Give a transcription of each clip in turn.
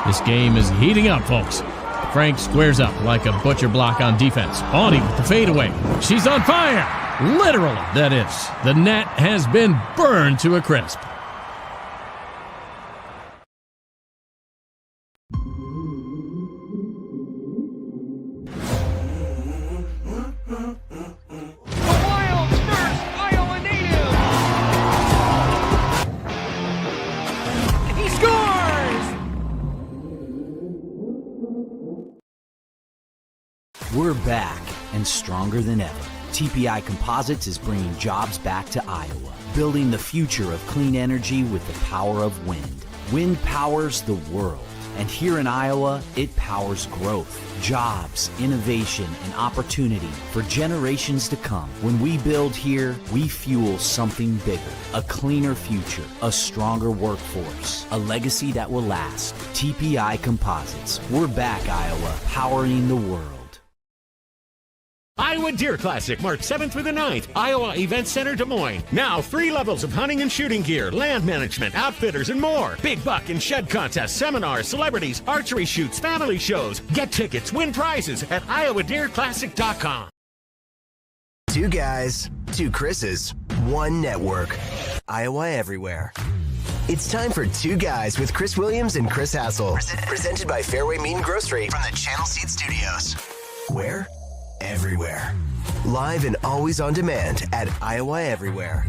This game is heating up, folks. Frank squares up like a butcher block on defense. Audie with the fadeaway. She's on fire. Literally, that is. The net has been burned to a crisp. We're back and stronger than ever. TPI Composites is bringing jobs back to Iowa, building the future of clean energy with the power of wind. Wind powers the world, and here in Iowa, it powers growth, jobs, innovation, and opportunity for generations to come. When we build here, we fuel something bigger, a cleaner future, a stronger workforce, a legacy that will last. TPI Composites. We're back, Iowa, powering the world. Iowa Deer Classic, March 7th through the 9th, Iowa Event Center, Des Moines. Now 3 levels of hunting and shooting gear, land management, outfitters, and more. Big buck and shed contests, seminars, celebrities, archery shoots, family shows. Get tickets, win prizes at iowadeerclassic.com. 2 guys, 2 Chris's, 1 network. Iowa Everywhere. It's time for 2 Guys with Chris Williams and Chris Hassel. Presented by Fareway Meat and Grocery from the Channel Seed Studios. Where? Everywhere. Live and always on demand at Iowa Everywhere.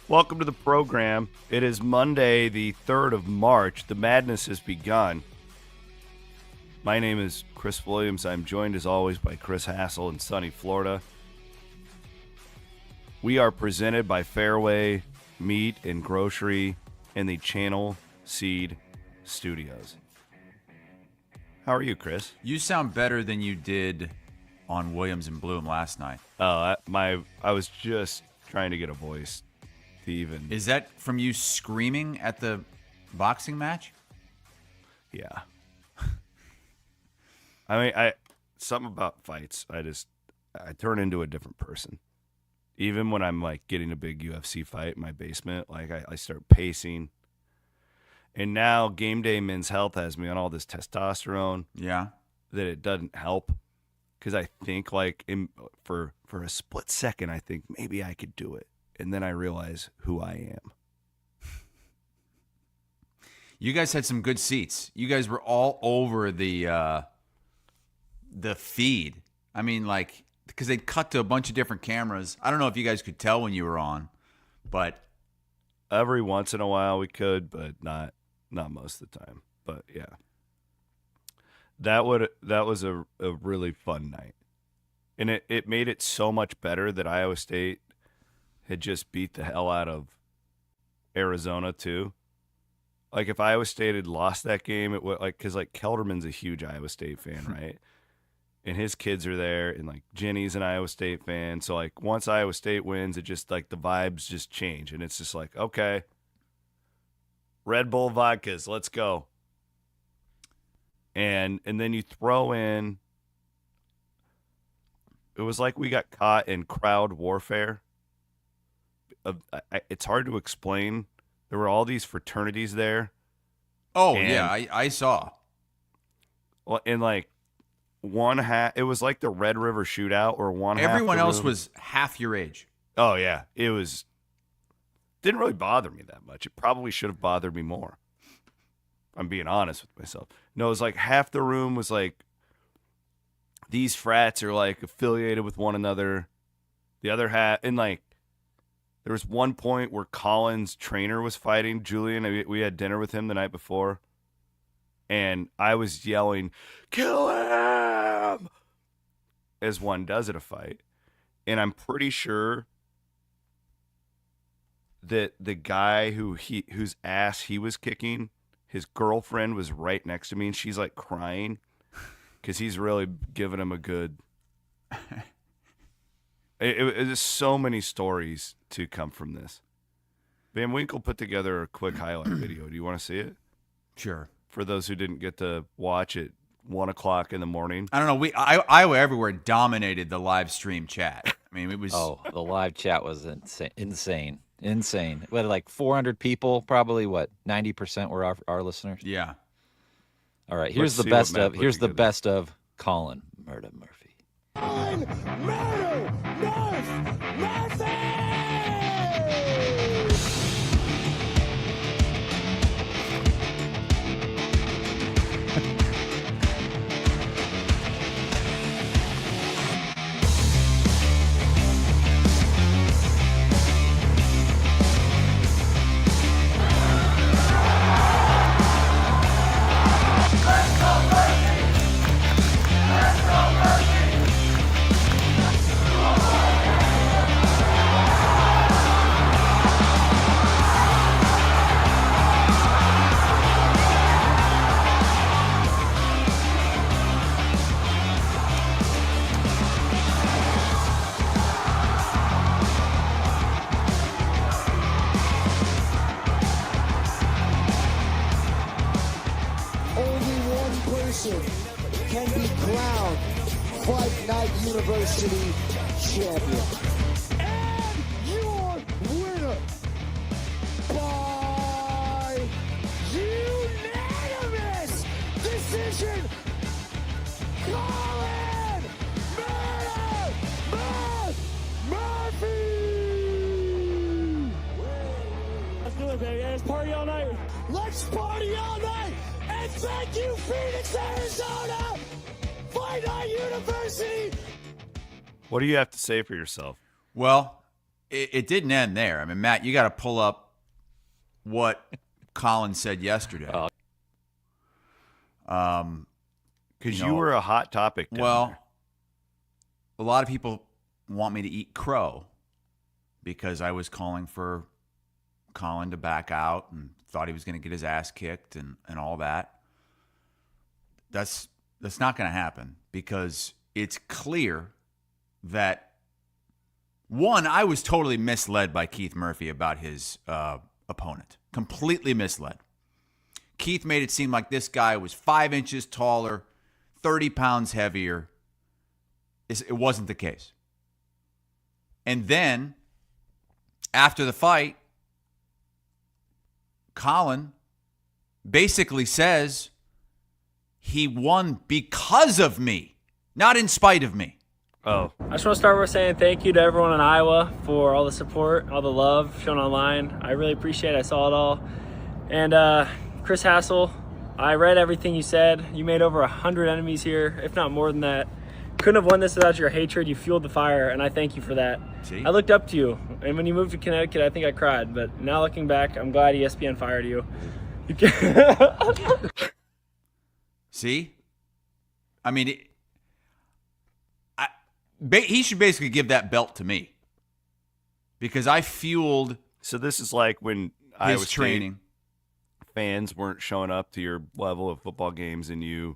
Welcome to the program. It is Monday, the 3rd of March. The madness has begun. My name is Chris Williams. I'm joined as always by Chris Hassel in sunny Florida. We are presented by Fareway Meat and Grocery and the Channel Seed Studios. How are you, Chris? You sound better than you did on Williams and Bloom last night. Oh, I was just trying to get a voice to even. Is that from you screaming at the boxing match? Yeah. I mean, something about fights. I turn into a different person. Even when I'm like getting a big UFC fight in my basement, like I start pacing. And now Game Day Men's Health has me on all this testosterone. Yeah. That it doesn't help. Because I think like for a split second, I think maybe I could do it. And then I realize who I am. You guys had some good seats. You guys were all over the feed. I mean, like, because they'd cut to a bunch of different cameras. I don't know if you guys could tell when you were on, but every once in a while we could, but not most of the time. But yeah, that was a really fun night, and it made it so much better that Iowa State had just beat the hell out of Arizona too. Like if Iowa State had lost that game, it would because Kelderman's a huge Iowa State fan, right? And his kids are there, and like Jenny's an Iowa State fan. So like once Iowa State wins, it just like the vibes just change, and it's just like, okay, Red Bull vodkas, let's go. And then you throw in, it was like we got caught in crowd warfare. It's hard to explain. There were all these fraternities there. Oh yeah, I saw. Well, and like one half, it was like the Red River shootout, or one. Everyone half else was half your age. Oh yeah, it was. Didn't really bother me that much. It probably should have bothered me more. I'm being honest with myself. No, it was like half the room was like, these frats are like affiliated with one another. The other half, and like, there was one point where Colin's trainer was fighting Julian. We had dinner with him the night before, and I was yelling, "Kill him!" as one does at a fight. And I'm pretty sure that the guy whose ass he was kicking, his girlfriend was right next to me, and she's like crying because he's really giving him a good. There's so many stories to come from this. Van Winkle put together a quick highlight video. Do you want to see it? Sure. For those who didn't get to watch it, 1 o'clock in the morning. I don't know. Iowa Everywhere dominated the live stream chat. I mean, it was. Oh, the live chat was insane. What, like 400 people? Probably what? 90% were our listeners. Yeah. All right, here's Let's the see what best Matt of. put Here's the together. best of Colin Murphy. Only one person can be crowned Fight Night University champion. And your winner by unanimous decision, Colin Murphy! Let's do it, baby. Let's party all night. Let's party all night! And thank you, Phoenix, Arizona! Fight Night University! What do you have to say for yourself? Well, it didn't end there. I mean, Matt, you got to pull up what Colin said yesterday. Because you were a hot topic down Well, there. a lot of people want me to eat crow because I was calling for Colin to back out and thought he was going to get his ass kicked and all that. That's not going to happen because it's clear that, one, I was totally misled by Keith Murphy about his opponent. Completely misled. Keith made it seem like this guy was 5 inches taller, 30 pounds heavier. It wasn't the case. And then, after the fight, Colin basically says he won because of me, not in spite of me. Oh, I just want to start with saying thank you to everyone in Iowa for all the support, all the love shown online. I really appreciate it. I saw it all. And Chris Hassel, I read everything you said. You made over 100 enemies here, if not more than that. Couldn't have won this without your hatred. You fueled the fire, and I thank you for that. See? I looked up to you, and when you moved to Connecticut, I think I cried. But now looking back, I'm glad ESPN fired you. See? I mean, he should basically give that belt to me because I fueled so this is like when Iowa his State training. fans weren't showing up to your level of football games, and you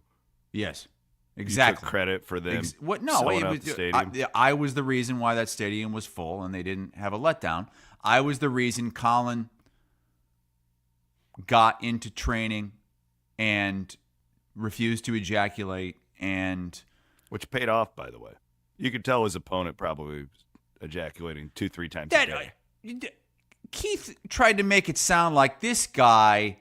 Yes, you exactly. took credit for them. What? No, selling it out was, the stadium. I was the reason why that stadium was full and they didn't have a letdown. I was the reason Colin got into training and refused to ejaculate, and Which paid off, by the way. You could tell his opponent probably was ejaculating 2-3 times a day. Keith tried to make it sound like this guy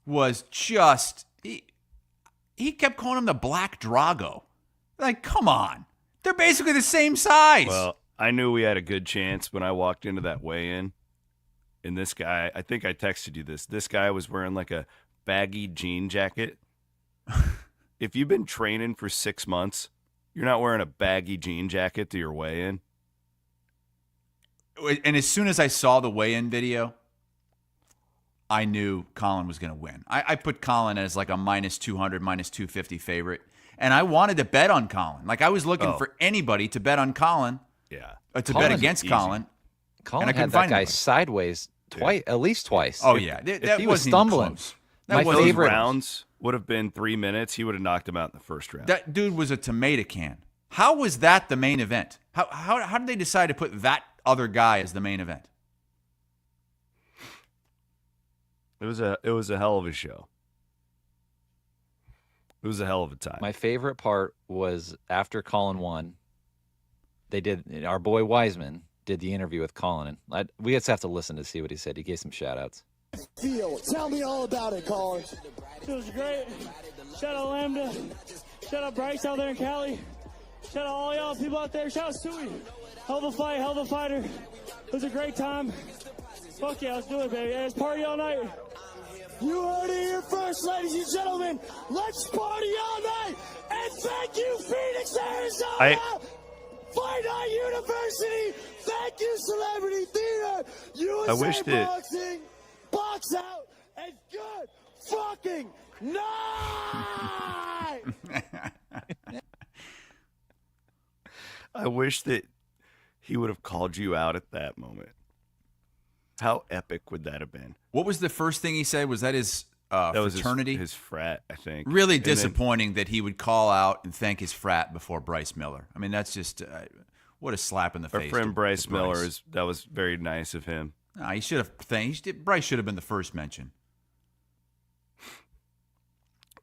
was just he kept calling him the Black Drago. Like, come on. They're basically the same size. Well, I knew we had a good chance when I walked into that weigh-in. And this guy, I think I texted you this. This guy was wearing like a baggy jean jacket. If you've been training for 6 months, you're not wearing a baggy jean jacket to your weigh-in. And as soon as I saw the weigh-in video, I knew Colin was going to win. I put Colin as like a minus 200, minus 250 favorite. And I wanted to bet on Colin. Like, I was looking for anybody to bet on Colin. Yeah. To Colin's bet against easy. Colin. Colin I had couldn't that find guy anybody. sideways twice, at least twice. Oh, yeah. That he was wasn't even stumbling. close. My That wasn't Those favorite rounds would have been 3 minutes. He would have knocked him out in the first round. That dude was a tomato can. How was that the main event? How did they decide to put that other guy as the main event? It was a hell of a show. It was a hell of a time. My favorite part was after Colin won, they did. Our boy Wiseman did the interview with Colin, and we just have to listen to see what he said. He gave some shout-outs. Tell me all about it, Colin. It was great. Shout out Lambda. Shout out Bryce out there in Cali. Shout out all y'all people out there. Shout out Stewie. Hell of a fight, hell of a fighter. It was a great time. Fuck yeah, let's do it, baby. Hey, let's party all night. You heard it here first, ladies and gentlemen. Let's party all night. And thank you, Phoenix, Arizona. Fight Night University. Thank you, Celebrity Theater. USA I wish that Boxing. Box out and good fucking night. I wish that he would have called you out at that moment. How epic would that have been? What was the first thing he said? Was that his fraternity? His frat, I think. Really disappointing that he would call out and thank his frat before Bryce Miller. I mean, that's just what a slap in the face. Our friend Bryce Miller, that was very nice of him. No, he should have thanked. Bryce should have been the first mention.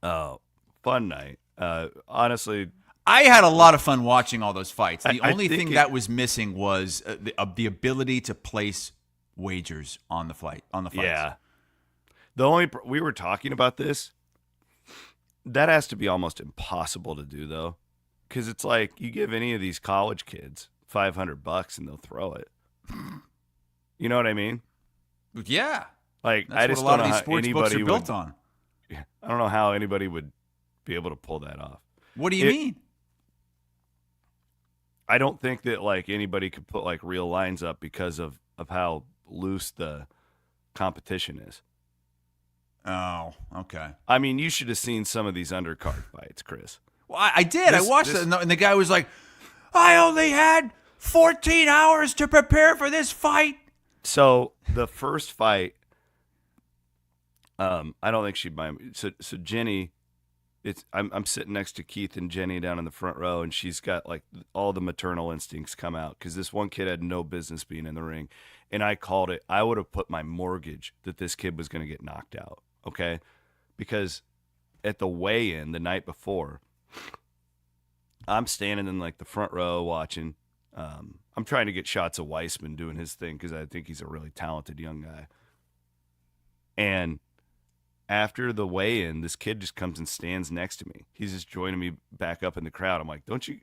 Oh, fun night. Honestly, I had a lot of fun watching all those fights. The only thing that was missing was the ability to place wagers on the fights. Yeah. We were talking about this. That has to be almost impossible to do, though, because it's like you give any of these college kids $500 and they'll throw it. You know what I mean? Yeah. Like that's I just what a lot don't of know these how sports anybody books are would, built on. I don't know how anybody would be able to pull that off. What do you mean? I don't think that like anybody could put like real lines up because of how loose the competition is. Oh, okay. I mean, you should have seen some of these undercard fights, Chris. Well, I did. I watched it, and the guy was like, I only had 14 hours to prepare for this fight. So the first fight, I don't think she'd mind. So Jenny, I'm sitting next to Keith and Jenny down in the front row, and she's got like all the maternal instincts come out because this one kid had no business being in the ring, and I called it. I would have put my mortgage that this kid was going to get knocked out. Okay, because at the weigh-in the night before, I'm standing in like the front row watching. I'm trying to get shots of Weissman doing his thing because I think he's a really talented young guy. And after the weigh-in, this kid just comes and stands next to me. He's just joining me back up in the crowd. I'm like, don't you?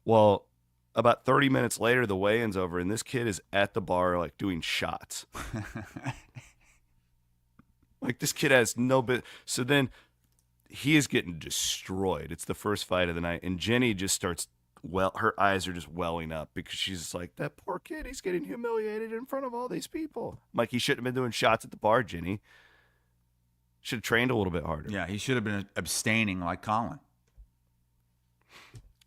Well, about 30 minutes later, the weigh-in's over, and this kid is at the bar like doing shots. Like this kid has no bit. So then he is getting destroyed. It's the first fight of the night, and Jenny just starts. Well, her eyes are just welling up because she's just like, that poor kid, he's getting humiliated in front of all these people. I'm like, he shouldn't have been doing shots at the bar, Jenny. Should have trained a little bit harder. Yeah, he should have been abstaining like Colin.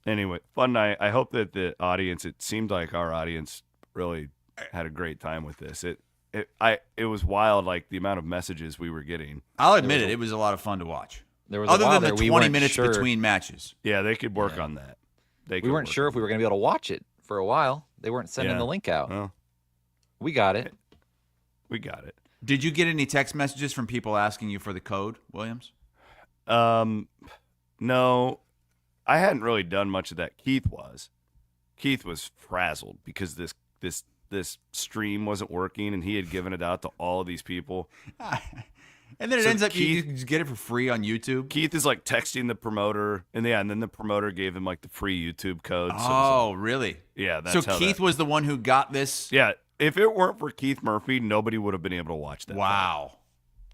Anyway, fun night. I hope that the audience, it seemed like our audience really had a great time with this. It was wild, like the amount of messages we were getting. I'll admit it was a lot of fun to watch. There was other a while than the there, 20 minutes between matches. Yeah, they could work on that. We weren't sure if we were going to be able to watch it for a while. They weren't sending the link out. Well, we got it. We got it. Did you get any text messages from people asking you for the code, Williams? No. I hadn't really done much of that. Keith was frazzled because this stream wasn't working, and he had given it out to all of these people. And then it ends up you just get it for free on YouTube. Keith is like texting the promoter, and then the promoter gave him like the free YouTube code. Oh, really? Yeah. That's so Keith was the one who got this. Yeah. If it weren't for Keith Murphy, nobody would have been able to watch that. Wow. Fight.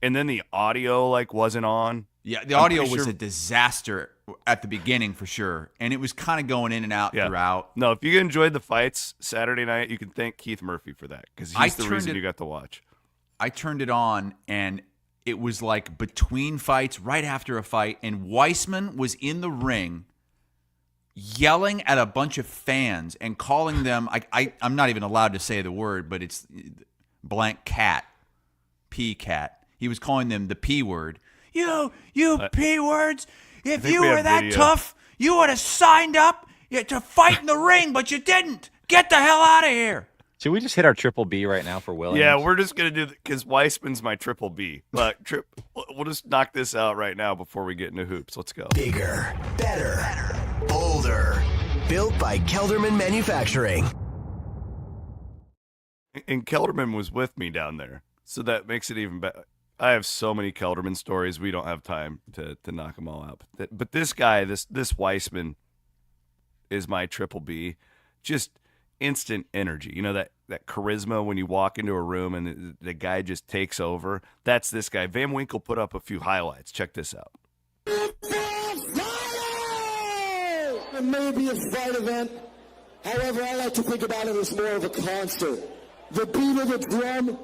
And then the audio like wasn't on. Yeah, the audio was a disaster at the beginning for sure, and it was kind of going in and out throughout. No, if you enjoyed the fights Saturday night, you can thank Keith Murphy for that because he's the reason you got to watch. I turned it on, and it was like between fights, right after a fight, and Weissman was in the ring yelling at a bunch of fans and calling them, I'm not even allowed to say the word, but it's blank cat, P cat. He was calling them the P word. You P words, if you were that tough, you would have signed up to fight in the ring, but you didn't. Get the hell out of here. Should we just hit our triple B right now for Williams? Yeah, we're just going to do because Weissman's my triple B. But we'll just knock this out right now before we get into hoops. Let's go. Bigger, better, bolder. Built by Kelderman Manufacturing. And Kelderman was with me down there, so that makes it even better. I have so many Kelderman stories. We don't have time to knock them all out. But this guy, this Weissman, is my triple B. Just instant energy. You know, that charisma when you walk into a room and the guy just takes over. That's this guy. Van Winkle put up a few highlights. Check this out. It may be a fight event. However, I like to think about it as more of a concert. The beat of the drum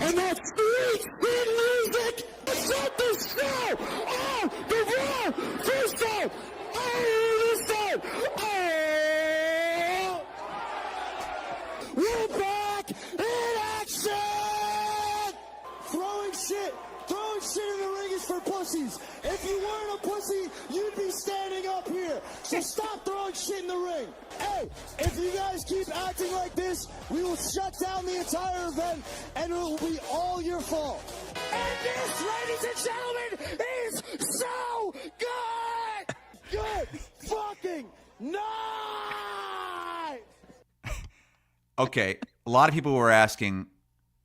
and that sweet music set the show. Oh, the raw first time. Oh, this time. Oh, we're back in action. Throwing shit in the ring is for pussies. If you weren't a pussy, you'd be standing up here. So stop throwing shit in the ring. Hey, if you guys keep acting like this, we will shut down the entire event, and it will be all your fault. And this, ladies and gentlemen, is so good! Good fucking night! Okay, a lot of people were asking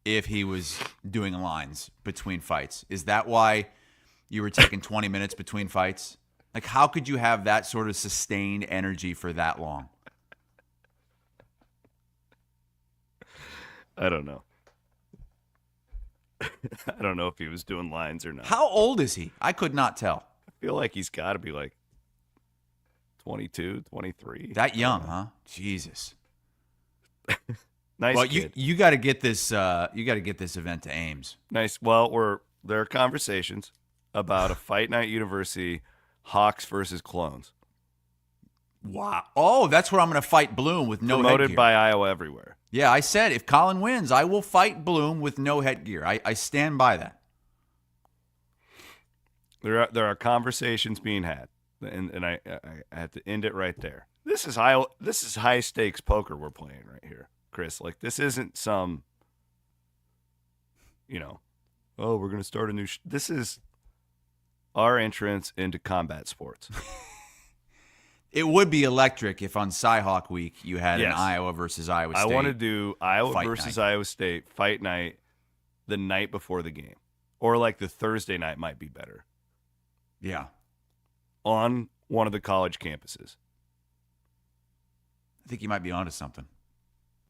if he was doing lines between fights. Is that why you were taking 20 minutes between fights? Like, how could you have that sort of sustained energy for that long? I don't know. I don't know if he was doing lines or not. How old is he? I could not tell. I feel like he's got to be like 22, 23. That young, huh? Jesus. Nice. Well, kid. you got to get this. You got to get this event to Ames. Nice. Well, there are conversations about a Fight Night University, Hawks versus Clones. Wow. Oh, that's where I'm going to fight Bloom with no Promoted headgear. by Iowa Everywhere. Yeah, I said if Colin wins, I will fight Bloom with no headgear. I stand by that. There are conversations being had, and I had to end it right there. This is high stakes poker we're playing right here, Chris. Like, this isn't some, oh, we're going to start a new this is our entrance into combat sports. It would be electric if on Cyhawk Week you had Yes. an Iowa versus Iowa State. I want to do Iowa Fight versus night. Iowa State fight night the night before the game. Or like the Thursday night might be better. Yeah. On one of the college campuses. I think you might be onto something.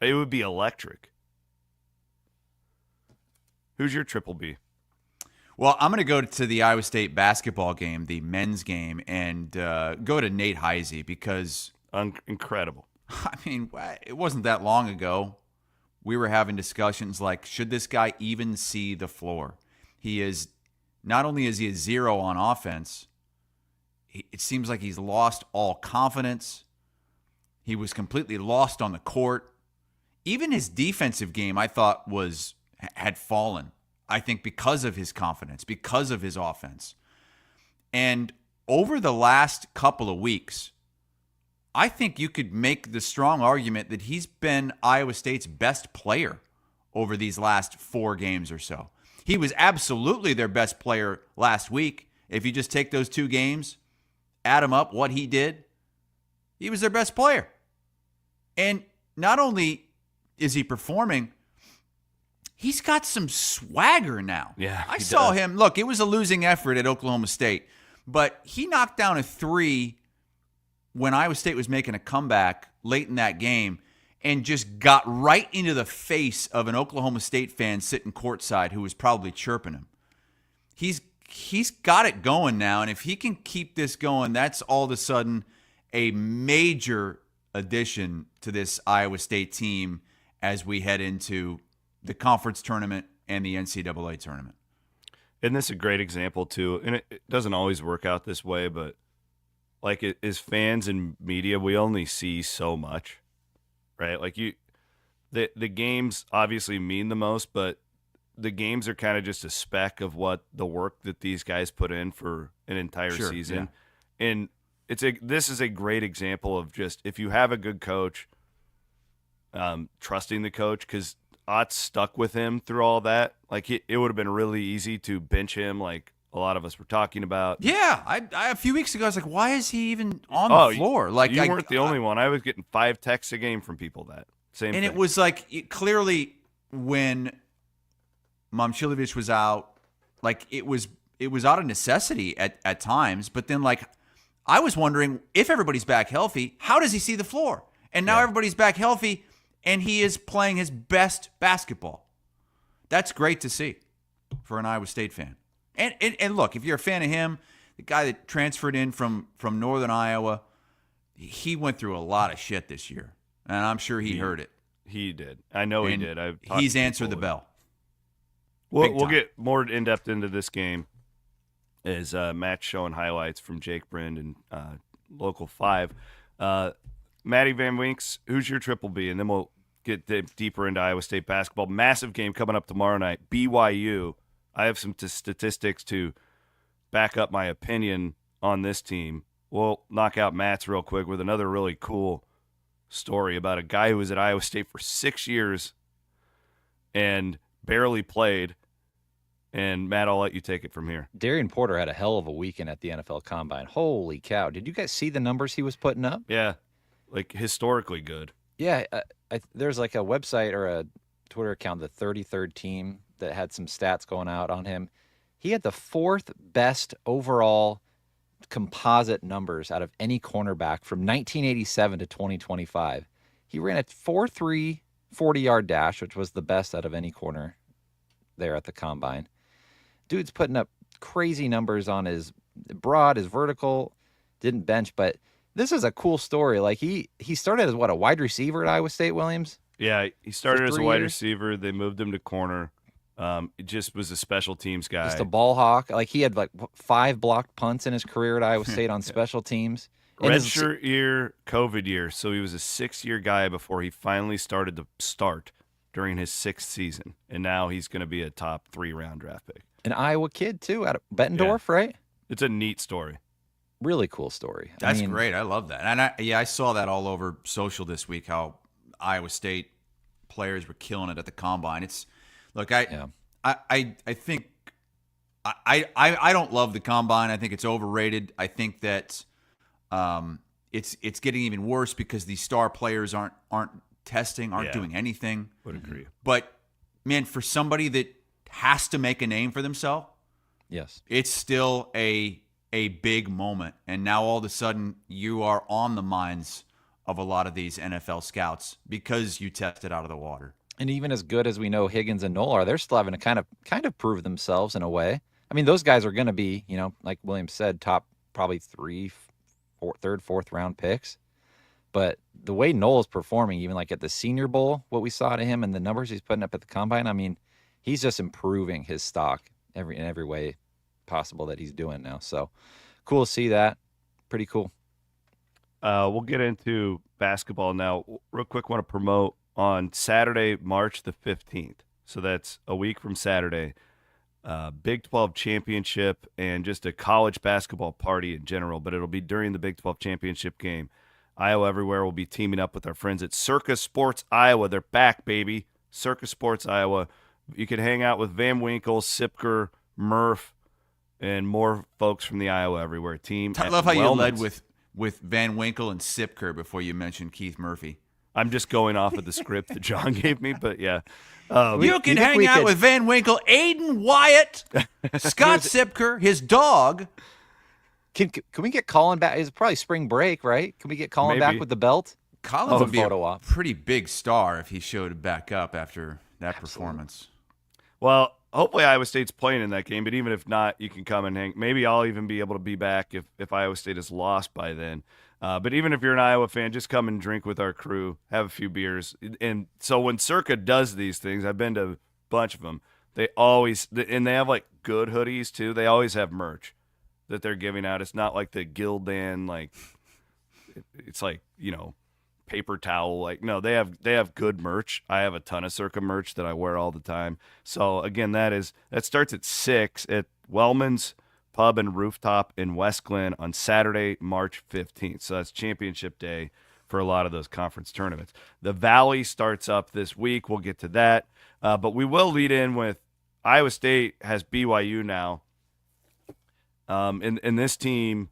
It would be electric. Who's your triple B? Well, I'm going to go to the Iowa State basketball game, the men's game, and go to Nate Heisey because Incredible. I mean, it wasn't that long ago. We were having discussions like, should this guy even see the floor? He is, not only is he a zero on offense, it seems like he's lost all confidence. He was completely lost on the court. Even his defensive game, I thought, had fallen. I think because of his confidence, because of his offense. And over the last couple of weeks, I think you could make the strong argument that he's been Iowa State's best player over these last 4 games or so. He was absolutely their best player last week. If you just take those 2 games, add them up, what he did, he was their best player. And not only is he performing, he's got some swagger now. Yeah, I he saw does. him. Look, it was a losing effort at Oklahoma State, but he knocked down a 3 when Iowa State was making a comeback late in that game and just got right into the face of an Oklahoma State fan sitting courtside who was probably chirping him. He's got it going now, and if he can keep this going, that's all of a sudden a major addition to this Iowa State team as we head into the conference tournament and the NCAA tournament. And this is a great example, too. And it doesn't always work out this way, but like as fans and media, we only see so much, right? Like the games obviously mean the most, but the games are kind of just a speck of what the work that these guys put in for an entire season. Yeah. And this is a great example of just, if you have a good coach, trusting the coach, because Ott's stuck with him through all that. Like, it would have been really easy to bench him like a lot of us were talking about. Yeah, I a few weeks ago I was like, why is he even on the floor? Like you weren't the only one. I was getting 5 texts a game from people that same thing. And it was like clearly when Momcilovic was out, like it was out of necessity at times. But then like I was wondering if everybody's back healthy, how does he see the floor? And now everybody's back healthy, and he is playing his best basketball. That's great to see for an Iowa State fan. And look, if you're a fan of him, the guy that transferred in from Northern Iowa, he went through a lot of shit this year, and I'm sure he heard it. He did. I know he did. He's answered the bell. We'll get more in depth into this game as Matt's showing highlights from Jake Brind and Local 5. Maddie Van Winks, who's your triple B? And then we'll get deeper into Iowa State basketball. Massive game coming up tomorrow night. BYU. I have some statistics to back up my opinion on this team. We'll knock out Matt's real quick with another really cool story about a guy who was at Iowa State for 6 years and barely played. And, Matt, I'll let you take it from here. Darian Porter had a hell of a weekend at the NFL Combine. Holy cow. Did you guys see the numbers he was putting up? Yeah, like historically good. Yeah, there's like a website or a Twitter account, the 33rd Team, that had some stats going out on him. He had the 4th best overall composite numbers out of any cornerback from 1987 to 2025. He ran a 4.3 40-yard dash, which was the best out of any corner there at the Combine. Dude's putting up crazy numbers on his broad, his vertical, didn't bench, but this is a cool story. Like he started as a wide receiver at Iowa State, Williams? Yeah, he started as a wide receiver. They moved him to corner. It just was a special teams guy. Just a ball hawk. Like he had 5 blocked punts in his career at Iowa State on special teams. Redshirt year, COVID year. So he was a 6-year guy before he finally started to start during his 6th season. And now he's going to be a top 3-round draft pick. An Iowa kid, too, out of Bettendorf, right? It's a neat story. Really cool story. That's great. I love that. And I saw that all over social this week, how Iowa State players were killing it at the Combine. Look, I think I don't love the Combine. I think it's overrated. I think that it's getting even worse because these star players aren't testing, aren't doing anything. Would agree. But man, for somebody that has to make a name for themselves, yes, it's still a big moment. And now all of a sudden you are on the minds of a lot of these NFL scouts because you tested out of the water. And even as good as we know Higgins and Knoll are, they're still having to kind of prove themselves in a way. I mean, those guys are going to be, like Williams said, top probably 3rd, 4th round picks. But the way Knoll is performing, even like at the Senior Bowl, what we saw to him and the numbers he's putting up at the Combine, I mean, he's just improving his stock in every way possible that he's doing now. So cool to see that. Pretty cool. We'll get into basketball now. Real quick, want to promote on Saturday, March the 15th. So that's a week from Saturday. Big 12 championship and just a college basketball party in general, but it'll be during the Big 12 championship game. Iowa Everywhere will be teaming up with our friends at Circus Sports Iowa. They're back, baby. Circus Sports Iowa. You can hang out with Van Winkle, Sipker, Murph, and more folks from the Iowa Everywhere team. I love how you led with Van Winkle and Sipker before you mentioned Keith Murphy. I'm just going off of the script that John gave me, but yeah. You can hang out with Van Winkle, Aiden Wyatt, Scott Sipker, his dog. Can we get Colin back? It's probably spring break, right? Can we get Colin back with the belt? Colin would be a pretty big star if he showed back up after that performance. Well, hopefully Iowa State's playing in that game, but even if not, you can come and hang. Maybe I'll even be able to be back if Iowa State is lost by then. But even if you're an Iowa fan, just come and drink with our crew, have a few beers. And so when Circa does these things, I've been to a bunch of them, they always – and they have, like, good hoodies too. They always have merch that they're giving out. It's not like the Gildan, like it's like, paper towel. Like, no, they have good merch. I have a ton of Circa merch that I wear all the time. So again, that starts at 6 at Wellman's Pub and Rooftop in West Glen on Saturday, March 15th. So that's championship day for a lot of those conference tournaments. The Valley starts up this week. We'll get to that. But we will lead in with Iowa State has BYU now. And this team,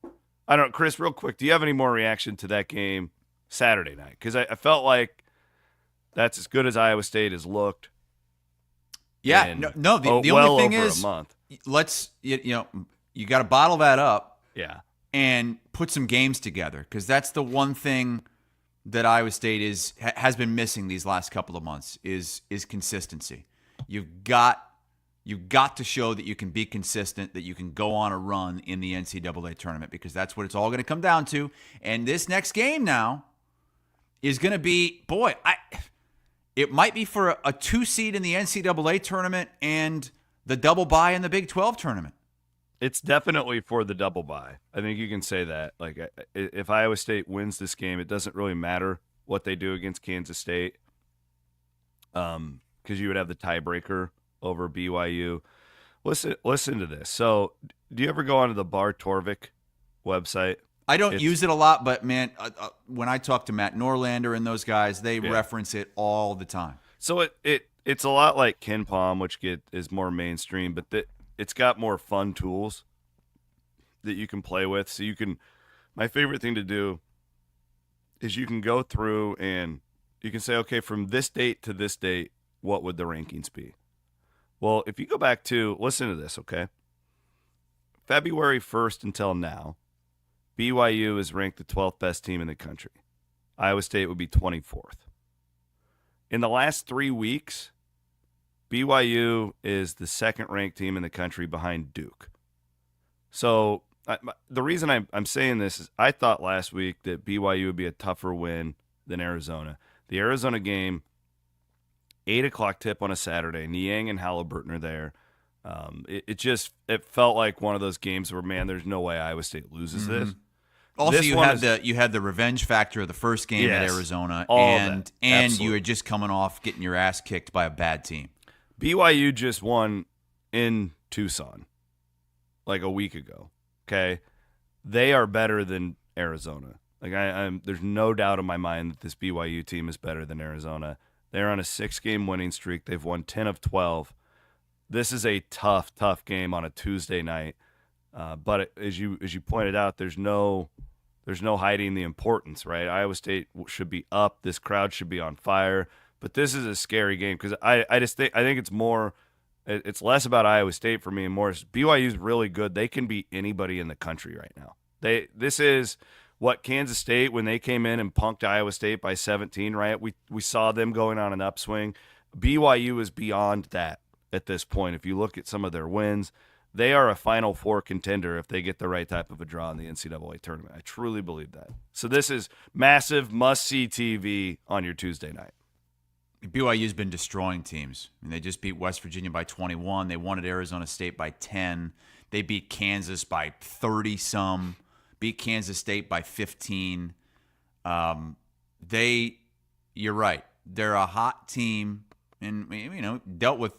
I don't know, Chris, real quick, do you have any more reaction to that game Saturday night? Because I felt like that's as good as Iowa State has looked. Yeah, no. The well only thing over is, a month. let's you got to bottle that up. Yeah. And put some games together, because that's the one thing that Iowa State has been missing these last couple of months is consistency. You've got to show that you can be consistent, that you can go on a run in the NCAA tournament, because that's what it's all going to come down to. And this next game now is going to be, it might be for a 2 seed in the NCAA tournament and the double bye in the Big 12 tournament. It's definitely for the double bye. I think you can say that. Like, if Iowa State wins this game, it doesn't really matter what they do against Kansas State, because you would have the tiebreaker over BYU. Listen to this. So, do you ever go onto the Bar Torvik website? I don't use it a lot, but man, when I talk to Matt Norlander and those guys, they reference it all the time. So it's a lot like KenPom, which is more mainstream, but it's got more fun tools that you can play with. So my favorite thing to do is you can go through and you can say, okay, from this date to this date, what would the rankings be? Well, if you go back to, listen to this, okay? February 1st until now, BYU is ranked the 12th best team in the country. Iowa State would be 24th. In the last 3 weeks, BYU is the second-ranked team in the country behind Duke. So the reason I'm saying this is I thought last week that BYU would be a tougher win than Arizona. The Arizona game, 8 o'clock tip on a Saturday. Niang and Halliburton are there. It felt like one of those games where, man, there's no way Iowa State loses this. Also, you had the revenge factor of the first game at Arizona, and you were just coming off getting your ass kicked by a bad team. BYU just won in Tucson like a week ago. Okay, they are better than Arizona. Like there's no doubt in my mind that this BYU team is better than Arizona. They're on a 6-game winning streak. They've won 10 of 12. This is a tough game on a Tuesday night. But as you pointed out, there's no hiding the importance, right? Iowa State should be up. This crowd should be on fire. But this is a scary game because I think it's less about Iowa State for me and more BYU's really good. They can beat anybody in the country right now. This is what Kansas State, when they came in and punked Iowa State by 17, right? We saw them going on an upswing. BYU is beyond that at this point. If you look at some of their wins, they are a Final Four contender if they get the right type of a draw in the NCAA tournament. I truly believe that. So this is massive, must-see TV on your Tuesday night. BYU's been destroying teams. I mean, they just beat West Virginia by 21. They won at Arizona State by 10. They beat Kansas by 30-some. Beat Kansas State by 15. You're right. They're a hot team, and dealt with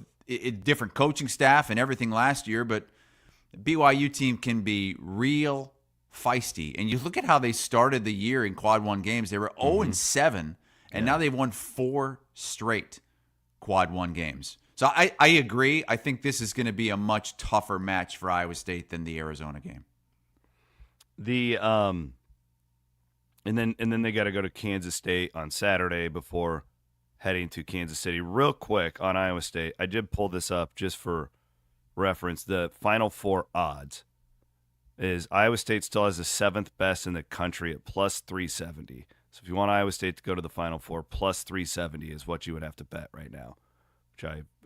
different coaching staff and everything last year, but the BYU team can be real feisty. And you look at how they started the year in Quad 1 games. They were 0-7, and now they've won 4 straight Quad 1 games. So I agree. I think this is going to be a much tougher match for Iowa State than the Arizona game. And then they got to go to Kansas State on Saturday before heading to Kansas City. Real quick on Iowa State, I did pull this up just for reference. The Final Four odds is Iowa State still has the 7th best in the country at plus 370. So if you want Iowa State to go to the Final Four, plus 370 is what you would have to bet right now.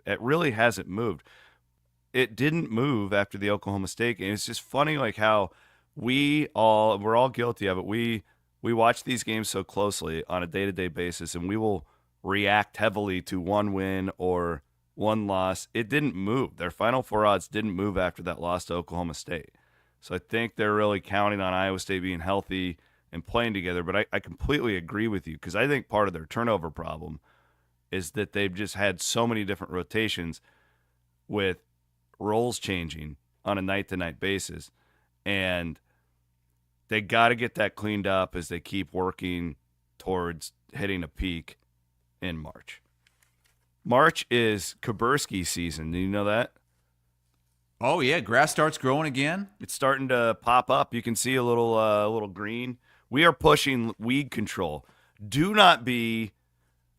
It really hasn't moved. It didn't move after the Oklahoma State game. It's just funny like how we're all guilty of it. We watch these games so closely on a day-to-day basis, and we will react heavily to one win or one loss. It didn't move. Their Final Four odds didn't move after that loss to Oklahoma State. So I think they're really counting on Iowa State being healthy and playing together. But I completely agree with you because I think part of their turnover problem is that they've just had so many different rotations with roles changing on a night-to-night basis. And they got to get that cleaned up as they keep working towards hitting a peak in March. March is Kaburski season. Do you know that? Oh yeah, grass starts growing again. It's starting to pop up. You can see a little green. We are pushing weed control. Do not be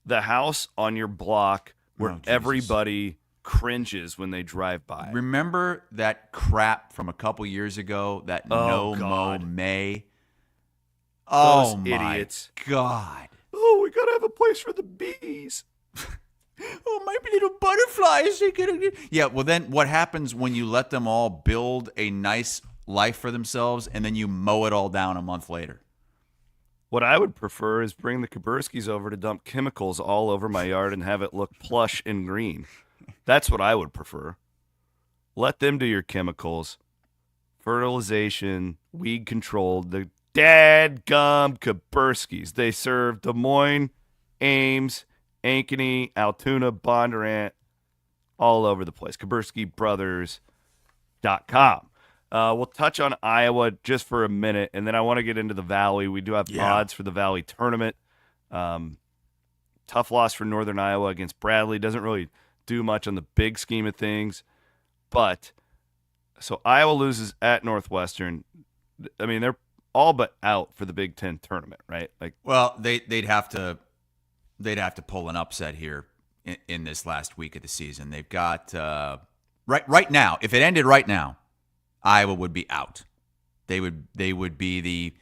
the house on your block where everybody cringes when they drive by. Remember that crap from a couple years ago? That no mow May. Those idiots. God. Oh, we gotta have a place for the bees. Oh, my little butterflies. Yeah, well, then what happens when you let them all build a nice life for themselves and then you mow it all down a month later? What I would prefer is bring the Kaburskis over to dump chemicals all over my yard and have it look plush and green. That's what I would prefer. Let them do your chemicals. Fertilization, weed control, the dadgum Kaburskis. They serve Des Moines, Ames, Ankeny, Altoona, Bondurant, all over the place. KaburskiBrothers.com. We'll touch on Iowa just for a minute, and then I want to get into the Valley. We do have odds for the Valley tournament. Tough loss for Northern Iowa against Bradley. Doesn't really do much on the big scheme of things. But, so Iowa loses at Northwestern. I mean, they're all but out for the Big Ten tournament, right? Like, well, they'd have to pull an upset here in this last week of the season. They've got right now. If it ended right now, Iowa would be out. They would be the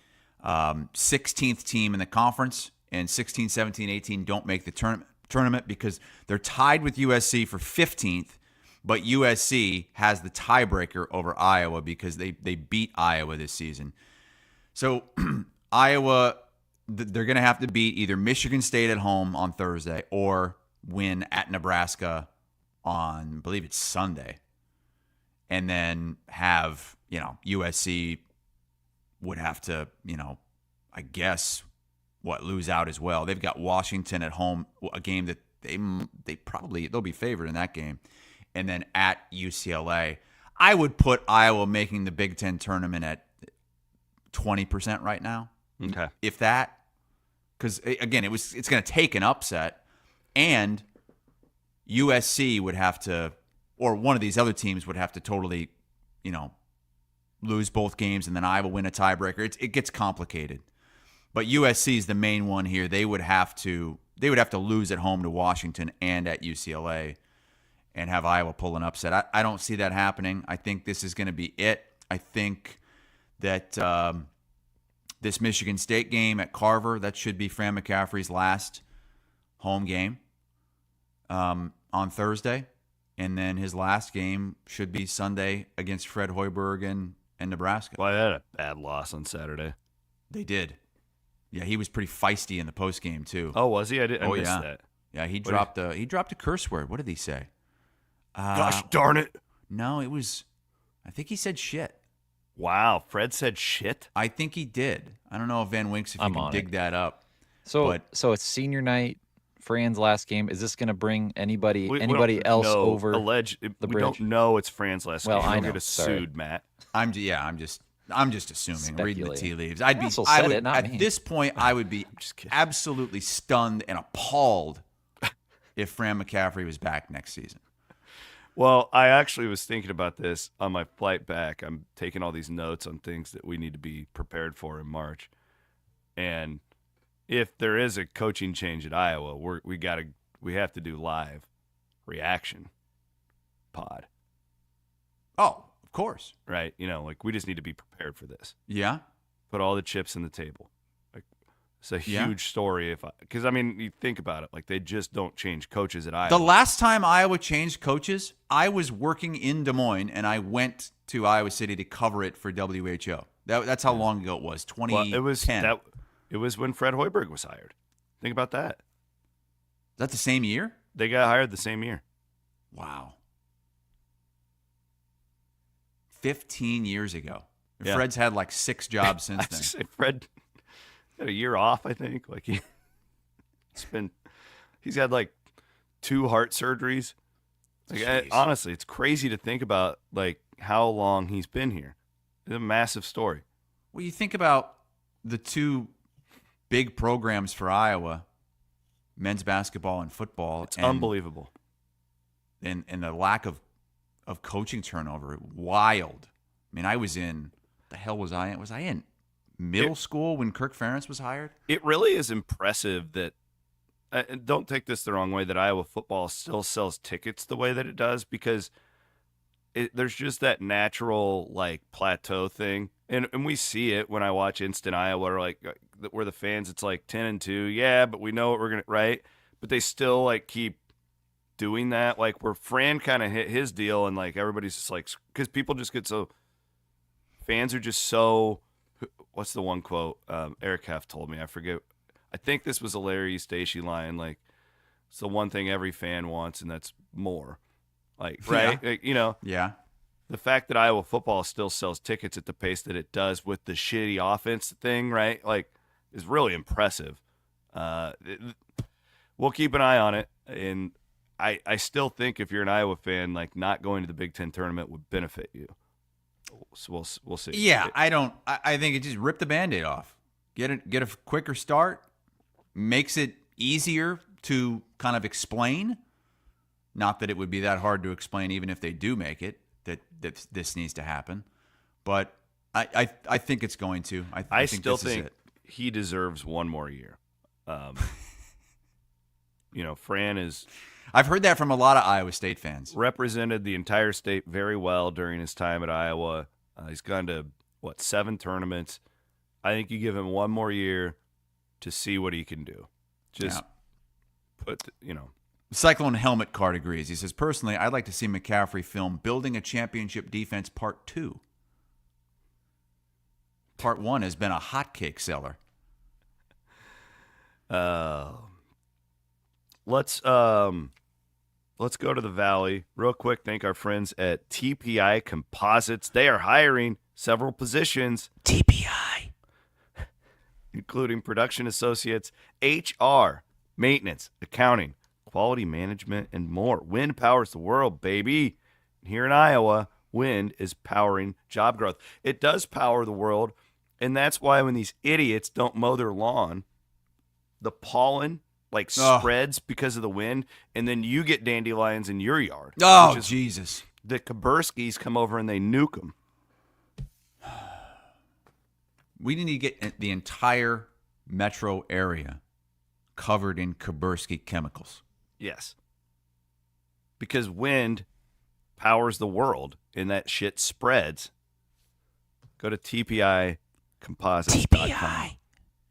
16th team in the conference, and 16, 17, 18 don't make the tournament because they're tied with USC for 15th, but USC has the tiebreaker over Iowa because they beat Iowa this season. So Iowa, they're going to have to beat either Michigan State at home on Thursday or win at Nebraska on, I believe it's Sunday. And then have, USC would have to, I guess, lose out as well. They've got Washington at home, a game that they'll be favored in that game. And then at UCLA, I would put Iowa making the Big Ten tournament at 20% right now. Okay. If that, because again, it's going to take an upset, and USC would have to, or one of these other teams would have to totally, lose both games, and then Iowa win a tiebreaker. It gets complicated. But USC is the main one here. They would have to lose at home to Washington and at UCLA, and have Iowa pull an upset. I don't see that happening. I think this is going to be it. I think that this Michigan State game at Carver, that should be Fran McCaffrey's last home game on Thursday. And then his last game should be Sunday against Fred Hoiberg and Nebraska. Well, they had a bad loss on Saturday. They did. Yeah, he was pretty feisty in the postgame too. Oh, was he? I missed that. Yeah, he dropped a curse word. What did he say? Gosh darn it. No, I think he said shit. Wow, Fred said shit? I think he did. I don't know if Van Winks, if you can dig that up. So it's senior night, Fran's last game. Is this going to bring anybody else over the bridge? We don't know it's Fran's last game. I know. We'll get sued, Matt. I'm just assuming, reading the tea leaves. At this point, I would be absolutely stunned and appalled if Fran McCaffrey was back next season. Well, I actually was thinking about this on my flight back. I'm taking all these notes on things that we need to be prepared for in March. And if there is a coaching change at Iowa, we have to do live reaction pod. Oh, of course. Right? We just need to be prepared for this. Yeah. Put all the chips in the table. It's a huge story because you think about it, they just don't change coaches at Iowa. The last time Iowa changed coaches, I was working in Des Moines and I went to Iowa City to cover it for WHO. That's how long ago it was. 2010. It was when Fred Hoiberg was hired. Think about that. Is that the same year? They got hired the same year. Wow. 15 years ago. Yeah. Fred's had 6 jobs since then. Fred had a year off, I think. He's had 2 heart surgeries. Honestly, it's crazy to think about how long he's been here. It's a massive story. Well, you think about the 2 big programs for Iowa, men's basketball and football. It's unbelievable. And the lack of of coaching turnover. Wild. I mean, the hell was I in? Was I in middle school when Kirk Ferentz was hired? It really is impressive that, don't take this the wrong way, that Iowa football still sells tickets the way that it does, because there's just that natural like plateau thing. And we see it when I watch Instant Iowa, or like where the fans, it's like 10-2. Yeah, but we know what we're going to, right? But they still like keep doing that. Like where Fran kind of hit his deal, and like everybody's just like, because people just get so, fans are just so, what's the one quote Eric Heff told me? I forget. I think this was a Larry Eustachy line. Like, it's the one thing every fan wants, and that's more. Like, right? Yeah. Like, you know? Yeah. The fact that Iowa football still sells tickets at the pace that it does with the shitty offense thing, right? Like, is really impressive. We'll keep an eye on it. And I still think if you're an Iowa fan, like, not going to the Big Ten tournament would benefit you. So we'll see. Yeah, I think it just ripped the Band-Aid off. Get a quicker start. Makes it easier to kind of explain. Not that it would be that hard to explain, even if they do make it, that this needs to happen. But I think it's going to. I still think he deserves one more year. Fran is. I've heard that from a lot of Iowa State fans. Represented the entire state very well during his time at Iowa. He's gone to, 7 tournaments. I think you give him one more year to see what he can do. Just Cyclone Helmet Card agrees. He says, personally, I'd like to see McCaffrey film Building a Championship Defense Part 2. Part 1 has been a hotcake seller. Let's go to the Valley real quick. Thank our friends at TPI Composites. They are hiring several positions. TPI. Including production associates, HR, maintenance, accounting, quality management, and more. Wind powers the world, baby. Here in Iowa, wind is powering job growth. It does power the world, and that's why when these idiots don't mow their lawn, the pollen spreads because of the wind, and then you get dandelions in your yard. Oh, Jesus. The Kaburskis come over and they nuke them. We need to get the entire metro area covered in Kabursky chemicals. Yes. Because wind powers the world, and that shit spreads. Go to TPIcomposites.com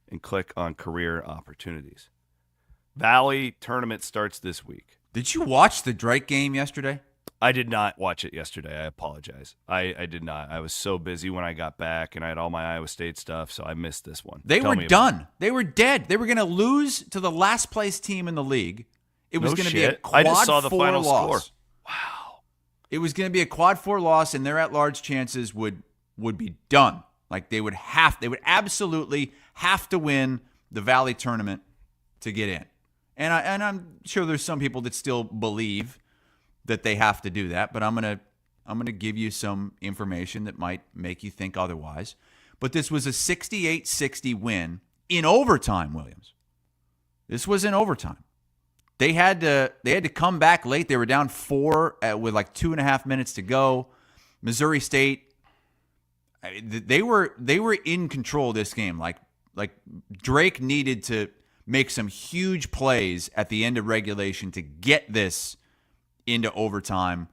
and click on career opportunities. Valley tournament starts this week. Did you watch the Drake game yesterday? I did not watch it yesterday. I apologize. I did not. I was so busy when I got back, and I had all my Iowa State stuff, so I missed this one. They were done. They were dead. They were going to lose to the last place team in the league. It was going to be a quad 4 loss. I just saw the final score. Wow. It was going to be a quad 4 loss, and their at-large chances would be done. Like they would absolutely have to win the Valley tournament to get in. And I'm sure there's some people that still believe that they have to do that, but I'm gonna give you some information that might make you think otherwise. But this was a 68-60 win in overtime, Williams. This was in overtime. They had to come back late. They were down 4 with like 2.5 minutes to go. Missouri State, they were in control of this game. Like Drake needed to make some huge plays at the end of regulation to get this into overtime,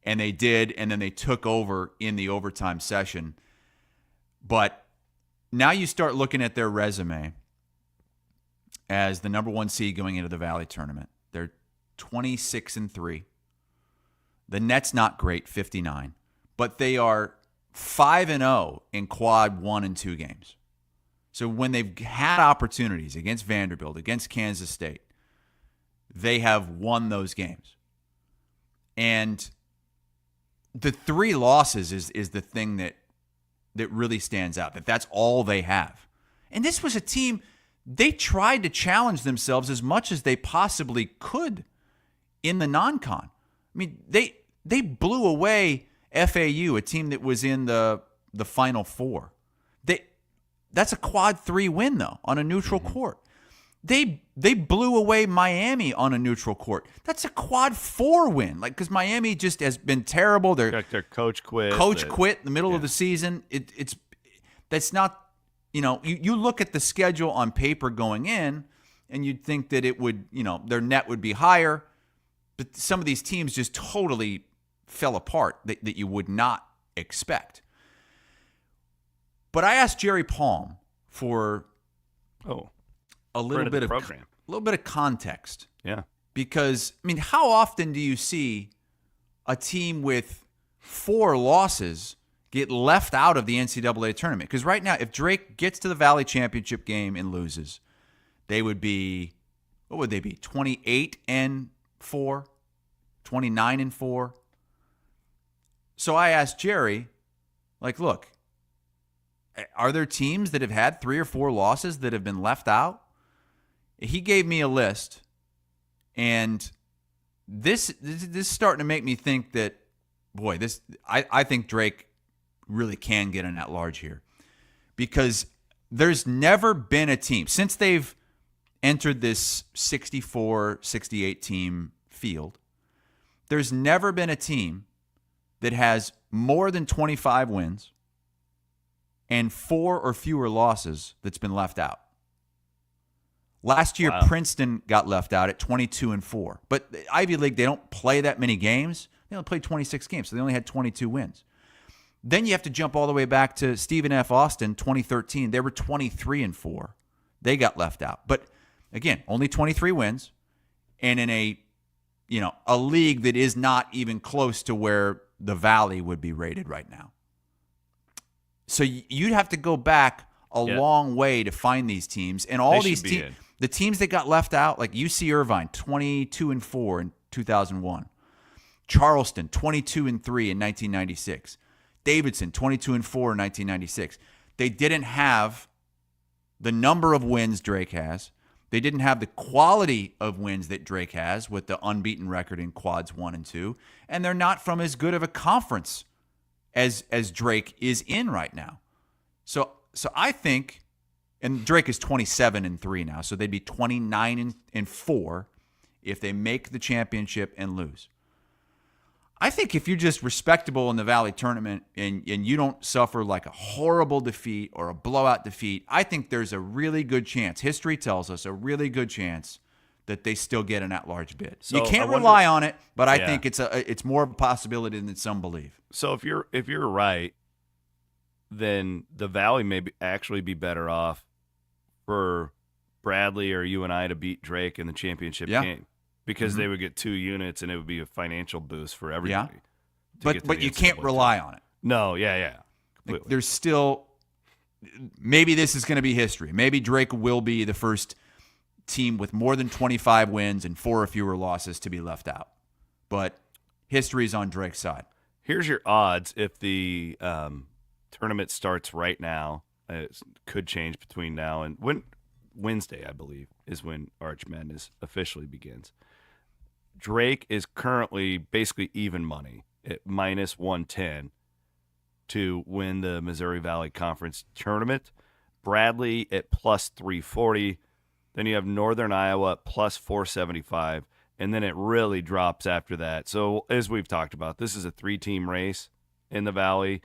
and they did, and then they took over in the overtime session. But now you start looking at their resume as the number 1 seed going into the Valley tournament. They're 26-3. The net's not great, 59, but they are 5-0 in quad 1 and 2 games. So when they've had opportunities against Vanderbilt, against Kansas State, they have won those games. And the 3 losses is the thing that really stands out, that's all they have. And this was a team, they tried to challenge themselves as much as they possibly could in the non-con. I mean, they blew away FAU, a team that was in the Final Four. That's a quad 3 win, though, on a neutral court. They blew away Miami on a neutral court. That's a quad 4 win. Like, because Miami just has been terrible. Their coach quit. Quit in the middle of the season. That's not, you look at the schedule on paper going in, and you'd think that it would, their net would be higher. But some of these teams just totally fell apart that you would not expect. But I asked Jerry Palm for a little bit of context. Yeah. Because, how often do you see a team with 4 losses get left out of the NCAA tournament? Because right now, if Drake gets to the Valley Championship game and loses, they would be, what would they be, 28-4, 29-4? So I asked Jerry, look, are there teams that have had 3 or 4 losses that have been left out? He gave me a list, and this is starting to make me think that, boy, I think Drake really can get an at-large here, because there's never been a team since they've entered this 64, 68 team field. There's never been a team that has more than 25 wins and 4 or fewer losses that's been left out. Last year, Princeton got left out at 22-4. But the Ivy League, they don't play that many games. They only played 26 games, so they only had 22 wins. Then you have to jump all the way back to Stephen F. Austin, 2013. They were 23-4. They got left out. But again, only 23 wins, and in a league that is not even close to where the Valley would be rated right now. So you'd have to go back a long way to find these teams. And all these teams, the teams that got left out, like UC Irvine, 22-4 in 2001. Charleston, 22-3 in 1996. Davidson, 22-4 in 1996. They didn't have the number of wins Drake has. They didn't have the quality of wins that Drake has with the unbeaten record in quads 1 and 2. And they're not from as good of a conference as Drake is in right now. So I think, and Drake is 27-3 now, so they'd be 29-4 if they make the championship and lose. I think if you're just respectable in the Valley tournament and you don't suffer like a horrible defeat or a blowout defeat, I think there's a really good chance, history tells us, a really good chance that they still get an at-large bid. So you can't rely on it, but I think it's more of a possibility than some believe. So if you're right, then the Valley may actually be better off for Bradley or you and I to beat Drake in the championship game, because they would get 2 units and it would be a financial boost for everybody. Yeah. But you can't rely on it. No, yeah. Like, there's still, maybe this is going to be history. Maybe Drake will be the first team with more than 25 wins and 4 or fewer losses to be left out. But history's on Drake's side. Here's your odds if the tournament starts right now. It could change between now and Wednesday, I believe, is when Arch Madness officially begins. Drake is currently basically even money at -110 to win the Missouri Valley Conference tournament. Bradley at +340. Then you have Northern Iowa at +475. And then it really drops after that. So as we've talked about, this is a 3-team race in the Valley.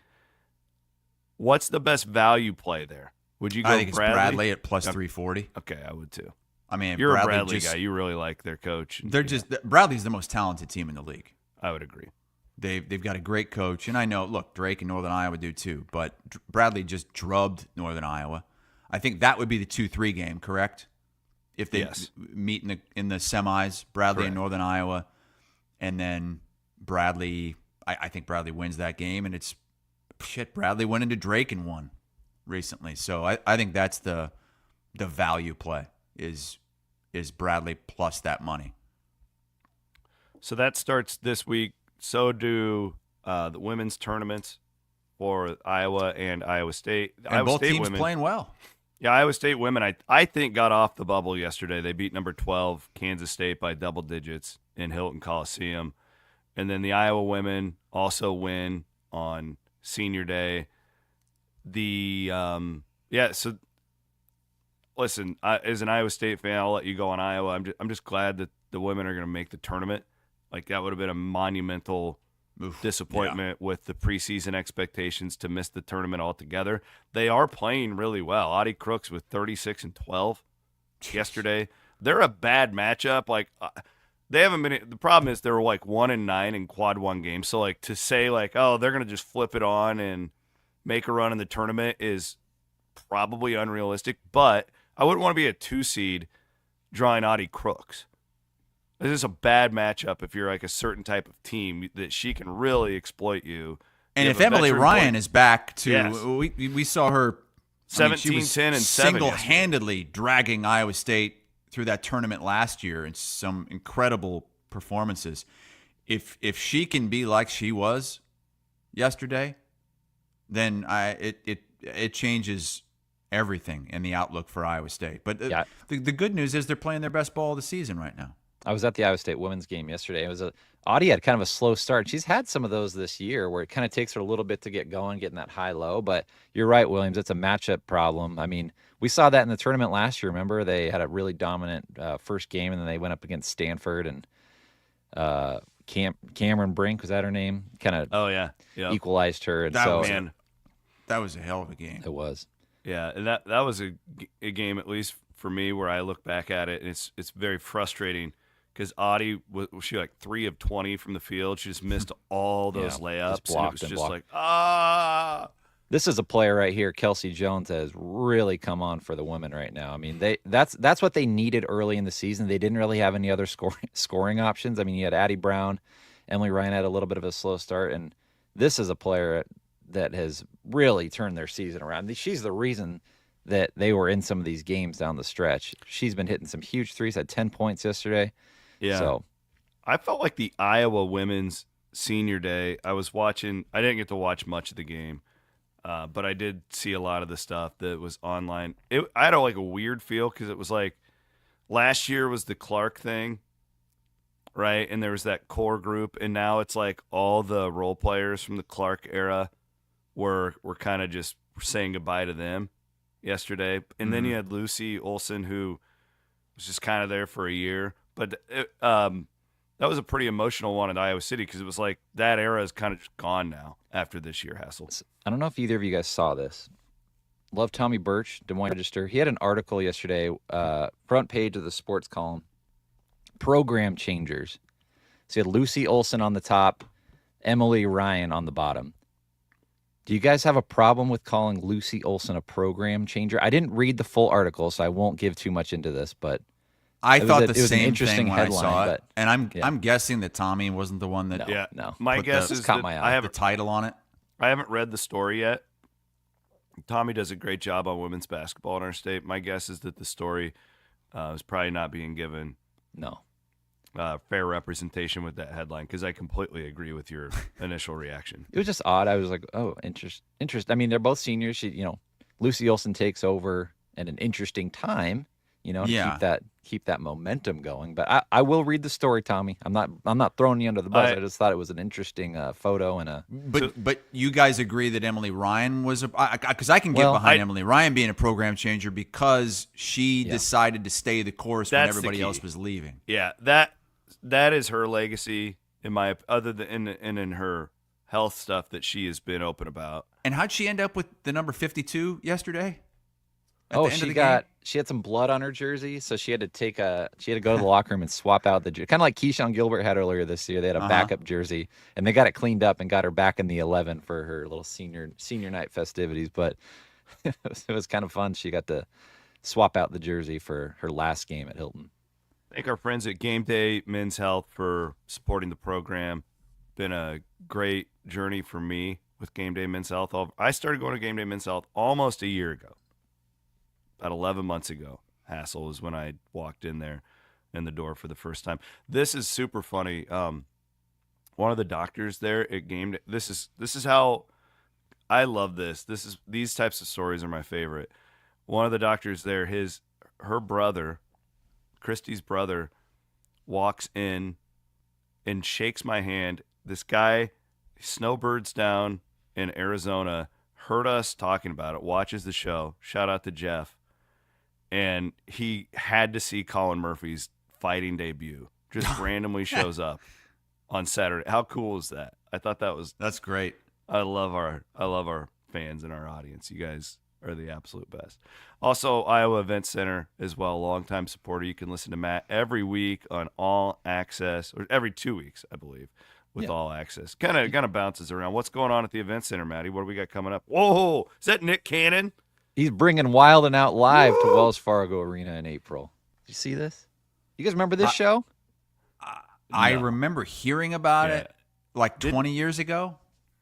What's the best value play there? Would you go I think Bradley? It's Bradley at +340. Okay, I would too. I mean, you're a Bradley guy. You really like their coach. Bradley's the most talented team in the league. I would agree. They've got a great coach, and I know, look, Drake and Northern Iowa do too, but Bradley just drubbed Northern Iowa. I think that would be the 2-3 game, correct? If they meet in the semis, Bradley and Northern Iowa, and then Bradley, I think Bradley wins that game, and it's Bradley went into Drake and won recently, so I think that's the value play is Bradley plus that money. So that starts this week. So do the women's tournaments for Iowa and Iowa State. And Iowa both State teams women, playing well. Yeah, Iowa State women, I think, got off the bubble yesterday. They beat number 12, Kansas State, by double digits in Hilton Coliseum. And then the Iowa women also win on Senior Day. So listen, as an Iowa State fan, I'll let you go on Iowa. I'm just glad that the women are going to make the tournament. Like, that would have been a monumental disappointment with the preseason expectations to miss the tournament altogether. They are playing really well. Audie Crooks with 36 and 12 yesterday. They're a bad matchup. Like, they haven't been. The problem is they're like 1-9 in quad one games. So, like, to say like, oh, they're going to just flip it on and make a run in the tournament is probably unrealistic. But I wouldn't want to be a 2 seed drawing Audie Crooks. This is a bad matchup if you're like a certain type of team that she can really exploit you. And You if have a Emily veteran Ryan point. is back to, Yes. we saw her 17, she was 10, and 7 single-handedly dragging Iowa State through that tournament last year in some incredible performances. If she can be like she was yesterday, then it changes everything in the outlook for Iowa State. But the good news is they're playing their best ball of the season right now. I was at the Iowa State women's game yesterday. It was Audie had kind of a slow start. She's had some of those this year where it kind of takes her a little bit to get going, getting that high-low. But you're right, Williams. It's a matchup problem. I mean, we saw that in the tournament last year. Remember, they had a really dominant first game, and then they went up against Stanford and Cameron Brink, was that her name? Kind of equalized her. And that was a hell of a game. It was. Yeah, and that was a game, at least for me, where I look back at it, and it's very frustrating because Audie was she like 3 of 20 from the field. She just missed all those layups. Just blocked and it was and just blocked. This is a player right here, Kelsey Jones, has really come on for the women right now. I mean, that's what they needed early in the season. They didn't really have any other scoring options. I mean, you had Addie Brown, Emily Ryan had a little bit of a slow start, and this is a player that has really turned their season around. She's the reason that they were in some of these games down the stretch. She's been hitting some huge threes, had 10 points yesterday. Yeah. So I felt like the Iowa women's senior day, I didn't get to watch much of the game, but I did see a lot of the stuff that was online. I had a weird feel because it was like last year was the Clark thing, right? And there was that core group, and now it's like all the role players from the Clark era were kind of just saying goodbye to them yesterday. And then you had Lucy Olson, who was just kind of there for a year. But that was a pretty emotional one at Iowa City because it was like that era is kind of just gone now after this year, Hassel. I don't know if either of you guys saw this. Love Tommy Birch, Des Moines Register. He had an article yesterday, front page of the sports column, program changers. So you had Lucy Olson on the top, Emily Ryan on the bottom. Do you guys have a problem with calling Lucy Olson a program changer? I didn't read the full article, so I won't give too much into this, but I thought the it was an same interesting thing when headline, I saw it, but, and I'm guessing that Tommy wasn't the one that no. My guess is that I have the title on it. I haven't read the story yet. Tommy does a great job on women's basketball in our state. My guess is that the story is probably not being given fair representation with that headline because I completely agree with your initial reaction. It was just odd. I was like, oh, interest. I mean, they're both seniors. Lucy Olson takes over at an interesting time, to keep that momentum going. But I will read the story, Tommy. I'm not throwing you under the bus. I just thought it was an interesting photo and But you guys agree that Emily Ryan was because I can get behind Emily Ryan being a program changer because she decided to stay the course when everybody else was leaving. Yeah, that is her legacy in her health stuff that she has been open about. And how'd she end up with the number 52 yesterday? She had some blood on her jersey, so she had to go to the locker room and swap out the jersey. Kind of like Keyshawn Gilbert had earlier this year. They had a backup jersey, and they got it cleaned up and got her back in the 11 for her little senior night festivities. But it was kind of fun. She got to swap out the jersey for her last game at Hilton. Thank our friends at Game Day Men's Health for supporting the program. Been a great journey for me with Game Day Men's Health. I started going to Game Day Men's Health almost a year ago. About 11 months ago, Hassel was when I walked in the door for the first time. This is super funny. One of the doctors there at Game Day, this is how I love this. These types of stories are my favorite. One of the doctors there, her brother, Christy's brother, walks in and shakes my hand. This guy, snowbirds down in Arizona, heard us talking about it, watches the show. Shout out to Jeff. and he had to see Colin Murphy's fighting debut. Just randomly shows up on Saturday. How cool is that? I thought that's great. I love our fans and our audience. You guys are the absolute best. Also, Iowa Event Center as well, longtime supporter. You can listen to Matt every week on All Access, or every 2 weeks, I believe, with All Access. Kind of bounces around. What's going on at the Event Center, Matty? What do we got coming up? Whoa, is that Nick Cannon? He's bringing Wild and Out live to Wells Fargo Arena in April. Did you see this? You guys remember this show? I remember hearing about it like 20 years ago.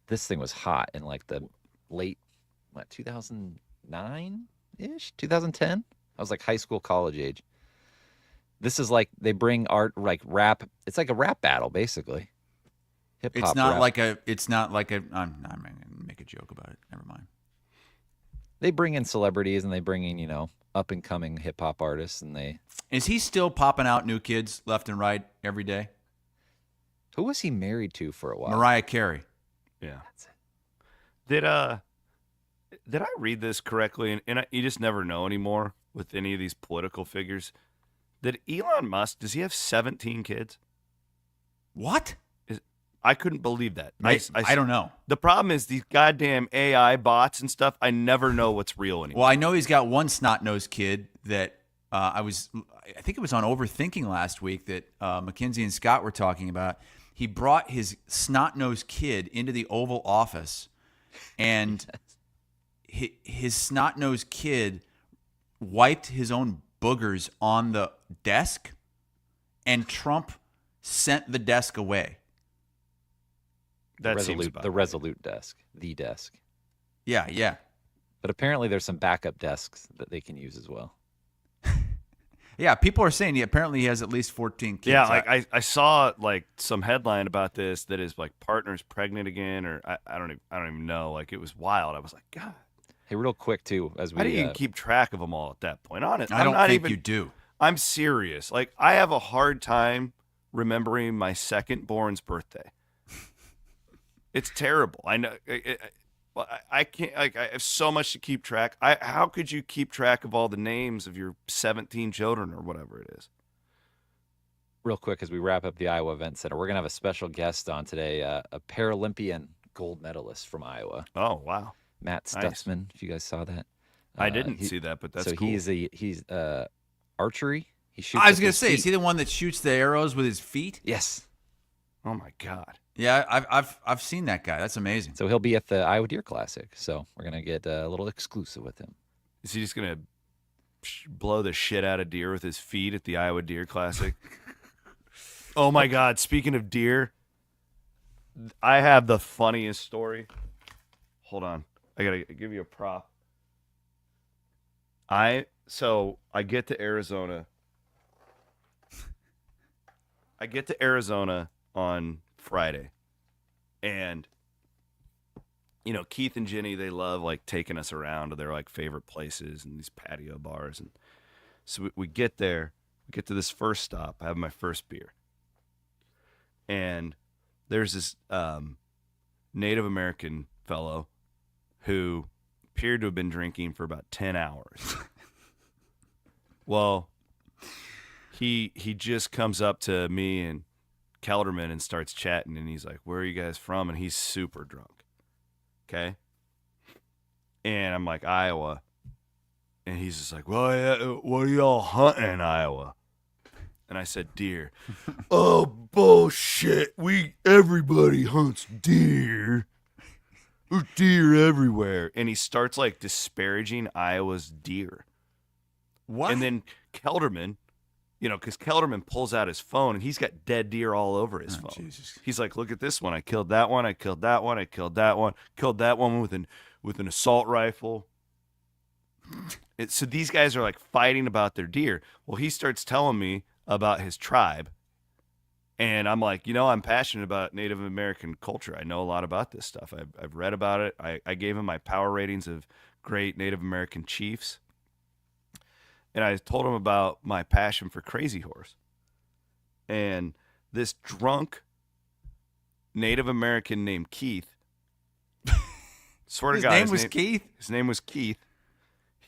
This thing was hot in like the late 2009-ish, 2010. I was like high school, college age. This is like they bring art, like rap. It's like a rap battle, basically. Hip hop. It's not like a. I'm gonna make a joke about it. Never mind. They bring in celebrities and they bring in up and coming hip hop artists, and they. Is he still popping out new kids left and right every day? Who was he married to for a while? Mariah Carey. Yeah. Did I read this correctly? And you just never know anymore with any of these political figures. Did Elon Musk, does he have 17 kids? What? I couldn't believe that. I don't know. The problem is these goddamn AI bots and stuff, I never know what's real anymore. Well, I know he's got one snot-nosed kid that I think it was on Overthinking last week that Mackenzie and Scott were talking about. He brought his snot-nosed kid into the Oval Office, and his snot-nosed kid wiped his own boogers on the desk, and Trump sent the desk away. That seems about the Resolute desk, the desk. Yeah. But apparently there's some backup desks that they can use as well. Yeah, people are saying apparently he has at least 14 kids. Yeah, like I saw like some headline about this that his like partner's pregnant again, or I don't even know. Like it was wild. I was like, God. Hey, real quick too, as we how do you even keep track of them all at that point? Honestly, I don't think you do. I'm serious. Like I have a hard time remembering my second born's birthday. It's terrible. I know. I can't. Like, I have so much to keep track. How could you keep track of all the names of your 17 children or whatever it is? Real quick, as we wrap up the Iowa Event Center, we're gonna have a special guest on today, a Paralympian gold medalist from Iowa. Oh wow, Matt Stutzman. Nice. If you guys saw that, I didn't see that, but that's cool. He's archery. He shoots. I was gonna say, is he the one that shoots the arrows with his feet? Yes. Oh my God. Yeah, I've seen that guy. That's amazing. So he'll be at the Iowa Deer Classic. So we're gonna get a little exclusive with him. Is he just gonna blow the shit out of deer with his feet at the Iowa Deer Classic? Oh my God! Speaking of deer, I have the funniest story. Hold on, I gotta give you a prop. I get to Arizona. On Friday, and Keith and Jenny, they love like taking us around to their like favorite places and these patio bars, and so we get there, we get to this first stop. I have my first beer, and there's this Native American fellow who appeared to have been drinking for about 10 hours. Well, he just comes up to me and Kelderman and starts chatting, and he's like, "Where are you guys from?" And he's super drunk. Okay. And I'm like, "Iowa." And he's just like, "Well, yeah, what are y'all hunting in Iowa?" And I said, "Deer." "Oh, bullshit. Everybody hunts deer. There's deer everywhere." And he starts like disparaging Iowa's deer. What? And then Kelderman, because Kelderman pulls out his phone and he's got dead deer all over his phone. Jesus. He's like, "Look at this one. I killed that one. I killed that one. I killed that one. Killed that one with an assault rifle." So these guys are like fighting about their deer. Well, he starts telling me about his tribe. And I'm like, I'm passionate about Native American culture. I know a lot about this stuff. I've read about it. I gave him my power ratings of great Native American chiefs. And I told him about my passion for Crazy Horse. And this drunk Native American named Keith, swear to God, his name was Keith? His name was Keith.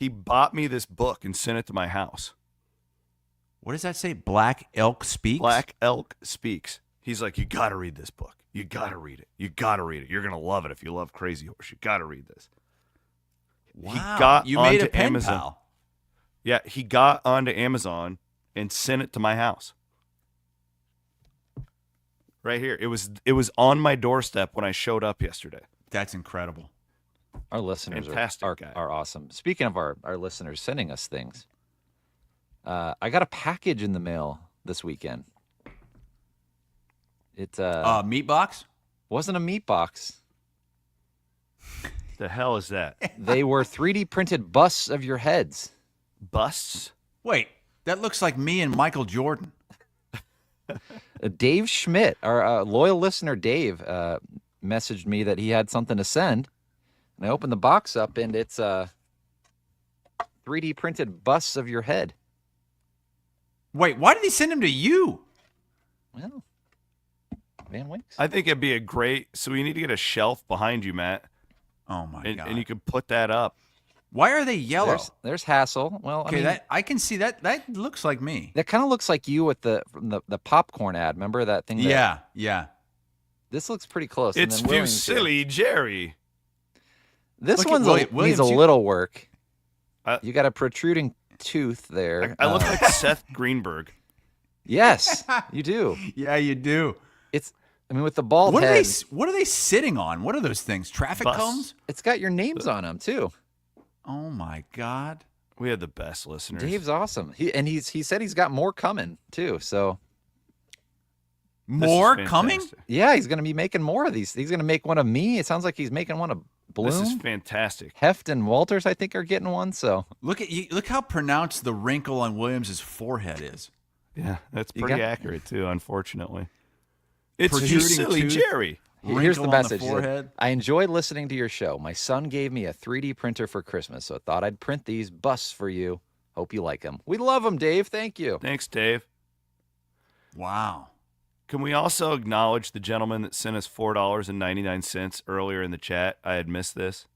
He bought me this book and sent it to my house. What does that say? Black Elk Speaks? Black Elk Speaks. He's like, you got to read this book. You got to read it. You got to read it. You're going to love it if you love Crazy Horse. You got to read this. Wow. He got you made onto a pen Amazon. pal. Yeah, he got onto Amazon and sent it to my house. Right here. It was on my doorstep when I showed up yesterday. That's incredible. Our listeners Fantastic guy. are awesome. Speaking of our listeners sending us things, I got a package in the mail this weekend. It's meat box? Wasn't a meat box. The hell is that? They were 3D printed busts of your heads. Busts? Wait, that looks like me and Michael Jordan. Dave Schmidt, our loyal listener Dave, messaged me that he had something to send. And I opened the box up, and it's 3D printed busts of your head. Wait, why did he send them to you? Well, Van Winks. I think it'd be a great. So we need to get a shelf behind you, Matt. Oh my god! And you could put that up. Why are they yellow? There's Hassel. Well, okay, I mean, I can see that. That looks like me. that kind of looks like you with the popcorn ad. Remember that thing? Yeah. This looks pretty close. It's and then Williams here. Fusilli Jerry. This Look at one's Williams. needs a little work. Uh, You got a protruding tooth there. I look like Seth Greenberg. Yes, you do. Yeah, you do. I mean, with the bald What head, are they sitting on? What are those things? Traffic Bus. cones? it's got your names on them too. Oh my god! We had the best listeners. Dave's awesome. He said he's got more coming too. So This is More coming? fantastic. yeah, he's going to be making more of these. He's going to make one of me. It sounds like he's making one of Bloom. This is fantastic. Heft and Walters, I think, are getting one. So Look at you! Look how pronounced the wrinkle on Williams's forehead is. Yeah, that's You pretty got- accurate too. Unfortunately, it's Protruding Fusilli tooth. Jerry. here's Wrinkle the on the message. He said, forehead. I enjoy listening to your show. My son gave me a 3D printer for Christmas, so I thought I'd print these busts for you. Hope you like them. We love them, Dave. Thank you. Thanks, Dave. Wow. Can we also acknowledge the gentleman that sent us $4.99 earlier in the chat? I had missed this.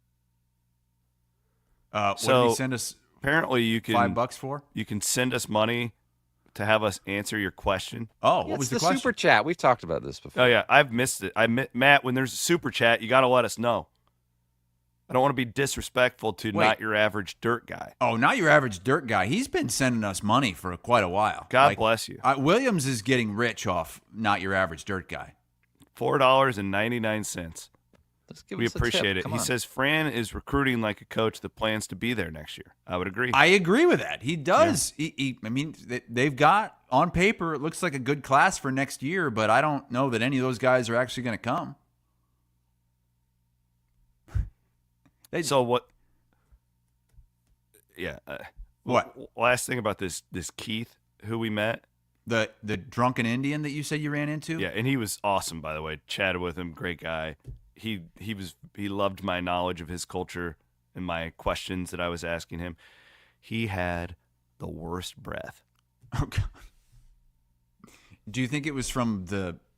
What did So- he send us? Apparently, you can $5 for? you can send us money to have us answer your question. Oh, Yeah, what was it's the question? super chat? We've talked about this before. Oh yeah, I've missed it. Matt, when there's a super chat, you got to let us know. I don't want to be disrespectful to Wait. not your average dirt guy. Oh, not your average dirt guy. He's been sending us money for quite a while. God bless you. Williams is getting rich off not your average dirt guy. $4.99. Let's give We us a tip. appreciate it. Come He on. says Fran is recruiting like a coach that plans to be there next year. I would agree. I agree with that. He does. I mean, they've got on paper, it looks like a good class for next year, but I don't know that any of those guys are actually going to come. So what? Yeah. What? Last thing about this Keith who we met. The drunken Indian that you said you ran into? Yeah, and he was awesome, by the way. Chatted with him, great guy. He loved my knowledge of his culture and my questions that I was asking him. He had the worst breath. Oh, God. Do you think it was from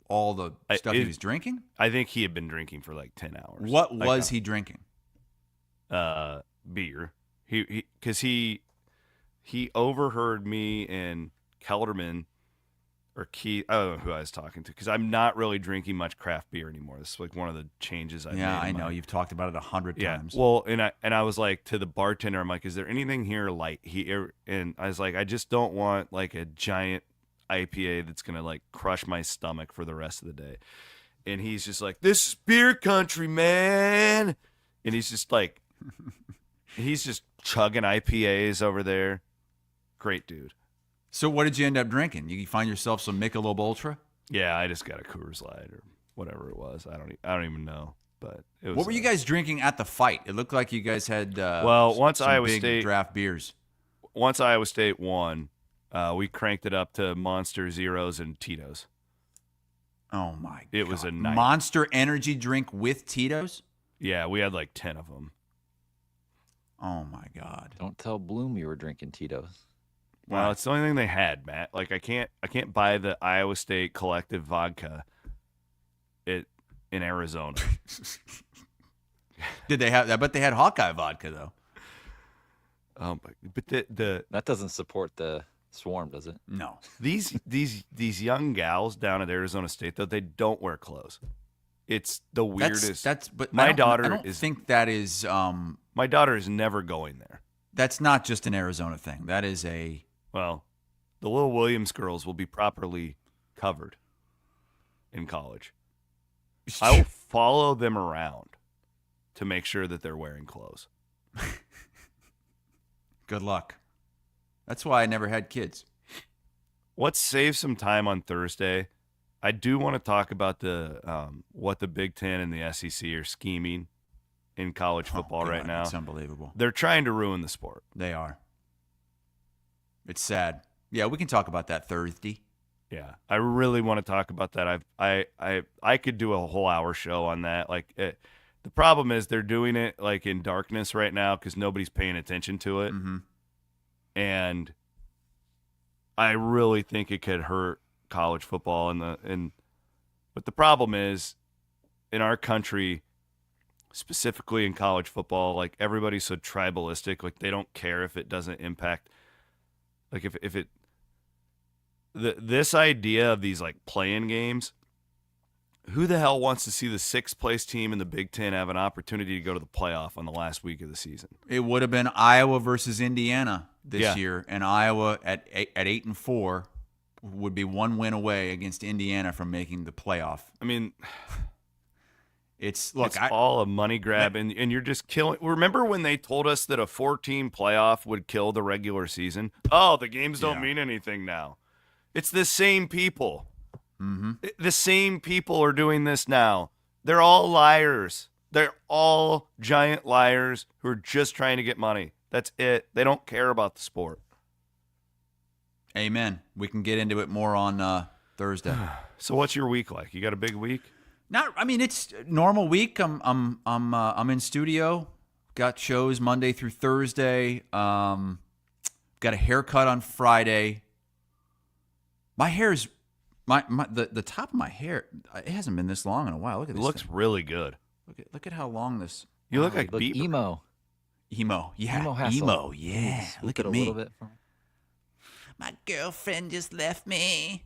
all the stuff he was drinking? I think he had been drinking for like 10 hours. What was he drinking? Beer. Because he overheard me and Kelderman or Keith. I don't know who I was talking to because I'm not really drinking much craft beer anymore. This is like one of the changes I made. Yeah, I in know. my- You've talked about it 100 Yeah. times. Well, and I was like to the bartender, I'm like, is there anything here light? And I was like, I just don't want like a giant IPA that's gonna like crush my stomach for the rest of the day. And he's just like, this is beer country, man. And he's just like, he's just chugging IPAs over there. Great dude. So what did you end up drinking? You find yourself some Michelob Ultra? Yeah, I just got a Coors Light or whatever it was. I don't even know. But it was. What were you guys drinking at the fight? It looked like you guys had once some Iowa big State draft beers. Once Iowa State won, we cranked it up to Monster Zeros and Tito's. Oh my god. It was a night. Monster energy drink with Tito's? Yeah, we had like 10 of them. Oh my god. Don't tell Bloom you were drinking Tito's. Well, it's the only thing they had, Matt. Like I can't buy the Iowa State Collective vodka in Arizona. Did they have? I bet they had Hawkeye vodka though. But the That doesn't support the swarm, does it? No. these young gals down at Arizona State, though, they don't wear clothes. It's the weirdest. But my I daughter don't think that is. My daughter is never going there. That's not just an Arizona thing. That is Well, the little Williams girls will be properly covered in college. I will follow them around to make sure that they're wearing clothes. Good luck. That's why I never had kids. Let's save some time on Thursday. I do want to talk about the what the Big Ten and the SEC are scheming in college football right now. It's unbelievable. They're trying to ruin the sport. They are. It's sad. Yeah, we can talk about that Thursday. Yeah, I really want to talk about that. I could do a whole hour show on that. The problem is they're doing it like in darkness right now because nobody's paying attention to it, and I really think it could hurt college football. But the problem is in our country, specifically in college football, like everybody's so tribalistic. Like they don't care if it doesn't impact. Like if it. This idea of these like playing games, who the hell wants to see the 6th place team in the Big Ten have an opportunity to go to the playoff on the last week of the season? It would have been Iowa versus Indiana this year, and Iowa at 8-4 would be 1 win away against Indiana from making the playoff. I mean, it's all a money grab, and you're just killing. Remember when they told us that a 4-team playoff would kill the regular season? Oh, the games don't mean anything now. It's the same people. The same people are doing this now. They're all liars. They're all giant liars who are just trying to get money. That's it. They don't care about the sport. Amen. We can get into it more on Thursday. So what's your week like? You got a big week? It's a normal week. I'm in studio. Got shows Monday through Thursday. Got a haircut on Friday. My hair's the top of my hair. It hasn't been this long in a while. Look at this. It looks really good. Look at how long this. You look like look Bieber. emo. Yeah. Hassel. Emo. Yeah. Please, Look at a me. little bit for me. My girlfriend just left me.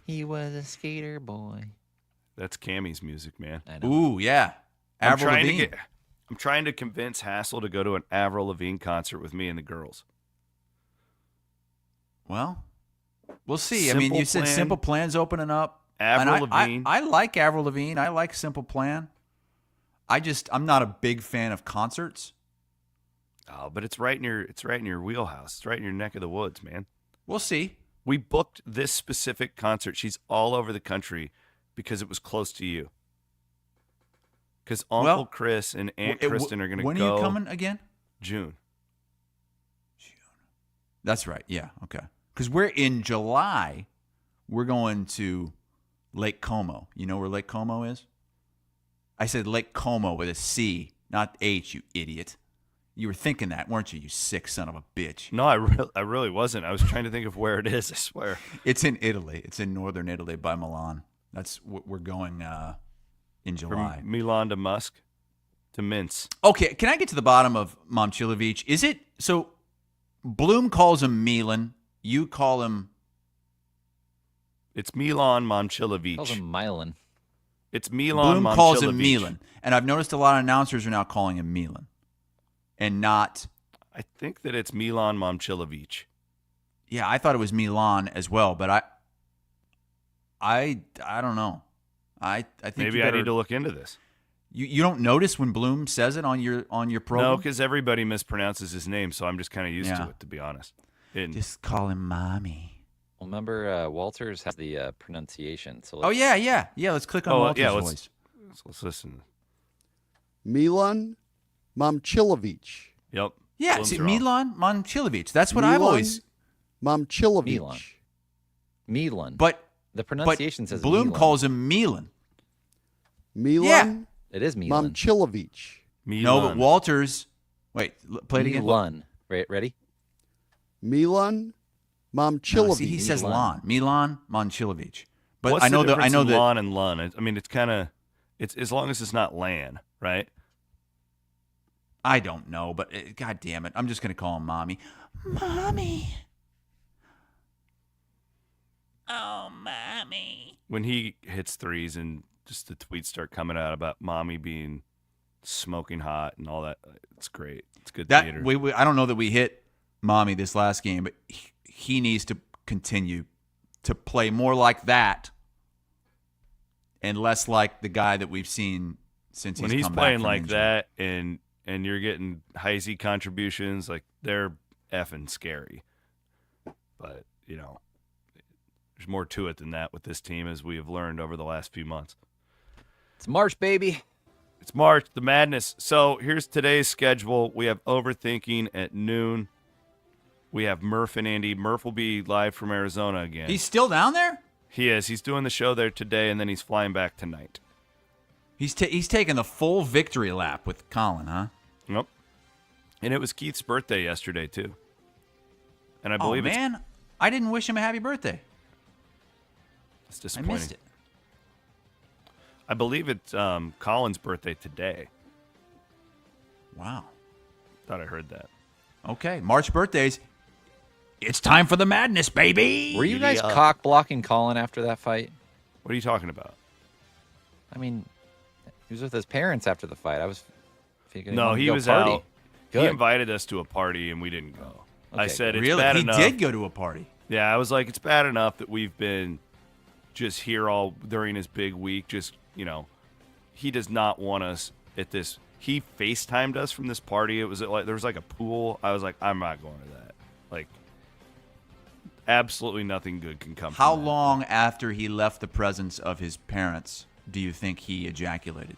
He was a skater boy. That's Cammy's music, man. I know. Ooh, yeah. I'm Avril Lavigne. trying to convince Hassel to go to an Avril Lavigne concert with me and the girls. Well, we'll see. Simple you said Plan. Simple Plan's opening up. Avril Lavigne. I like Avril Lavigne. I like Simple Plan. I'm not a big fan of concerts. Oh, but it's right in your wheelhouse. It's right in your neck of the woods, man. We'll see. We booked this specific concert. She's all over the country because it was close to you. Because Uncle Chris and Aunt Kristen are going to go. When are you coming again? June. That's right. Yeah. Okay. Because we're in July. We're going to Lake Como. You know where Lake Como is? I said Lake Como with a C, not H, you idiot. You were thinking that, weren't you, you sick son of a bitch? No, I really wasn't. I was trying to think of where it is, I swear. It's in Italy. It's in northern Italy by Milan. That's what we're going in July. From Milan to Musk to Minsk. Okay, can I get to the bottom of Momcilovic? Is it so? Bloom calls him Milan. You call him. It's Milan Momcilovic. Calls him Milan. It's Milan Bloom calls him Momcilovic. Milan, and I've noticed a lot of announcers are now calling him Milan, and not. I think that it's Milan Momcilovic. Yeah, I thought it was Milan as well, but I don't know. I think maybe I need to look into this. You don't notice when Bloom says it on your program? No, because everybody mispronounces his name, so I'm just kind of used to it, to be honest. Just call him Mommy. Well, remember, Walters has the pronunciation. So yeah. Let's click on Walters' voice. Let's listen. Milan Momcilovic. Yep. Yeah, Bloom's see, wrong. Milan Momcilovic. That's what I've always. Momcilovic. Milan. But the pronunciation says Bloom Milan. calls him Milan. Milan It is Milan. Momcilovic. No, but Walters. Wait, play it again. Milan. Ready? Milan Momcilovic. No, see, he says Lon. Milan Momcilovic. But What's I know the that. I know difference in that. Lon and Lun. I mean, it's kind of, it's as long as it's not Lan, right? I don't know, but God damn it. I'm just going to call him Mommy. Mommy. Oh, Mommy. When he hits threes and just the tweets start coming out about Mommy being smoking hot and all that, it's great. It's good theater. I don't know that we hit Mommy this last game, but he needs to continue to play more like that and less like the guy that we've seen since when he's he's come playing back from like injury. that and you're getting Heisey contributions, like they're effing scary. But, you know, there's more to it than that with this team, as we have learned over the last few months. It's March, baby. It's March, the madness. So here's today's schedule. We have Overthinking at noon. We have Murph and Andy. Murph will be live from Arizona again. He's still down there? He is. He's doing the show there today, and then he's flying back tonight. He's taking the full victory lap with Colin, huh? Nope. And it was Keith's birthday yesterday, too. And I believe man. I didn't wish him a happy birthday. It's disappointing. I missed it. I believe it's Colin's birthday today. Wow. Thought I heard that. Okay, March birthdays. It's time for the madness, baby. Were you guys cock blocking Colin after that fight? What are you talking about? I mean, he was with his parents after the fight. I was figuring. No, he was party. out. Good. He invited us to a party, and we didn't go. I Okay, said, it's Really? bad He enough. did go to a party. Yeah, I was like, it's bad enough that we've been just here all during his big week. Just, you know, he does not want us at this. He FaceTimed us from this party. It was like there was like a pool. I was like, I'm not going to that. Like, absolutely nothing good can come How from that. long after he left the presence of his parents do you think he ejaculated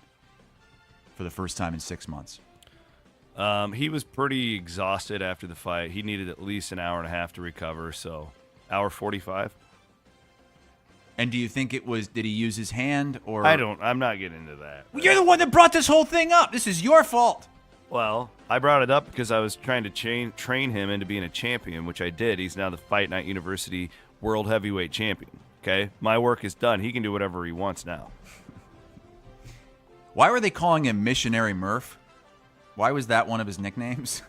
for the first time in 6 months? He was pretty exhausted after the fight. He needed at least an hour and a half to recover. So, hour 45. And do you think it was, did he use his hand or? I'm not getting into that. Well, you're the one that brought this whole thing up. This is your fault. Well, I brought it up because I was trying to train him into being a champion, which I did. He's now the Fight Night University World Heavyweight Champion. Okay? My work is done. He can do whatever he wants now. Why were they calling him Missionary Murph? Why was that one of his nicknames?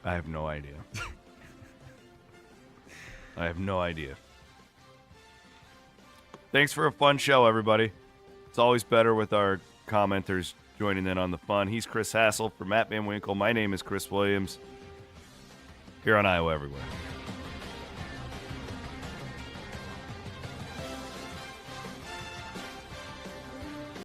I have no idea. I have no idea. Thanks for a fun show, everybody. It's always better with our commenters joining in on the fun. He's Chris Hassel for Matt Van Winkle. My name is Chris Williams. Here on Iowa Everywhere.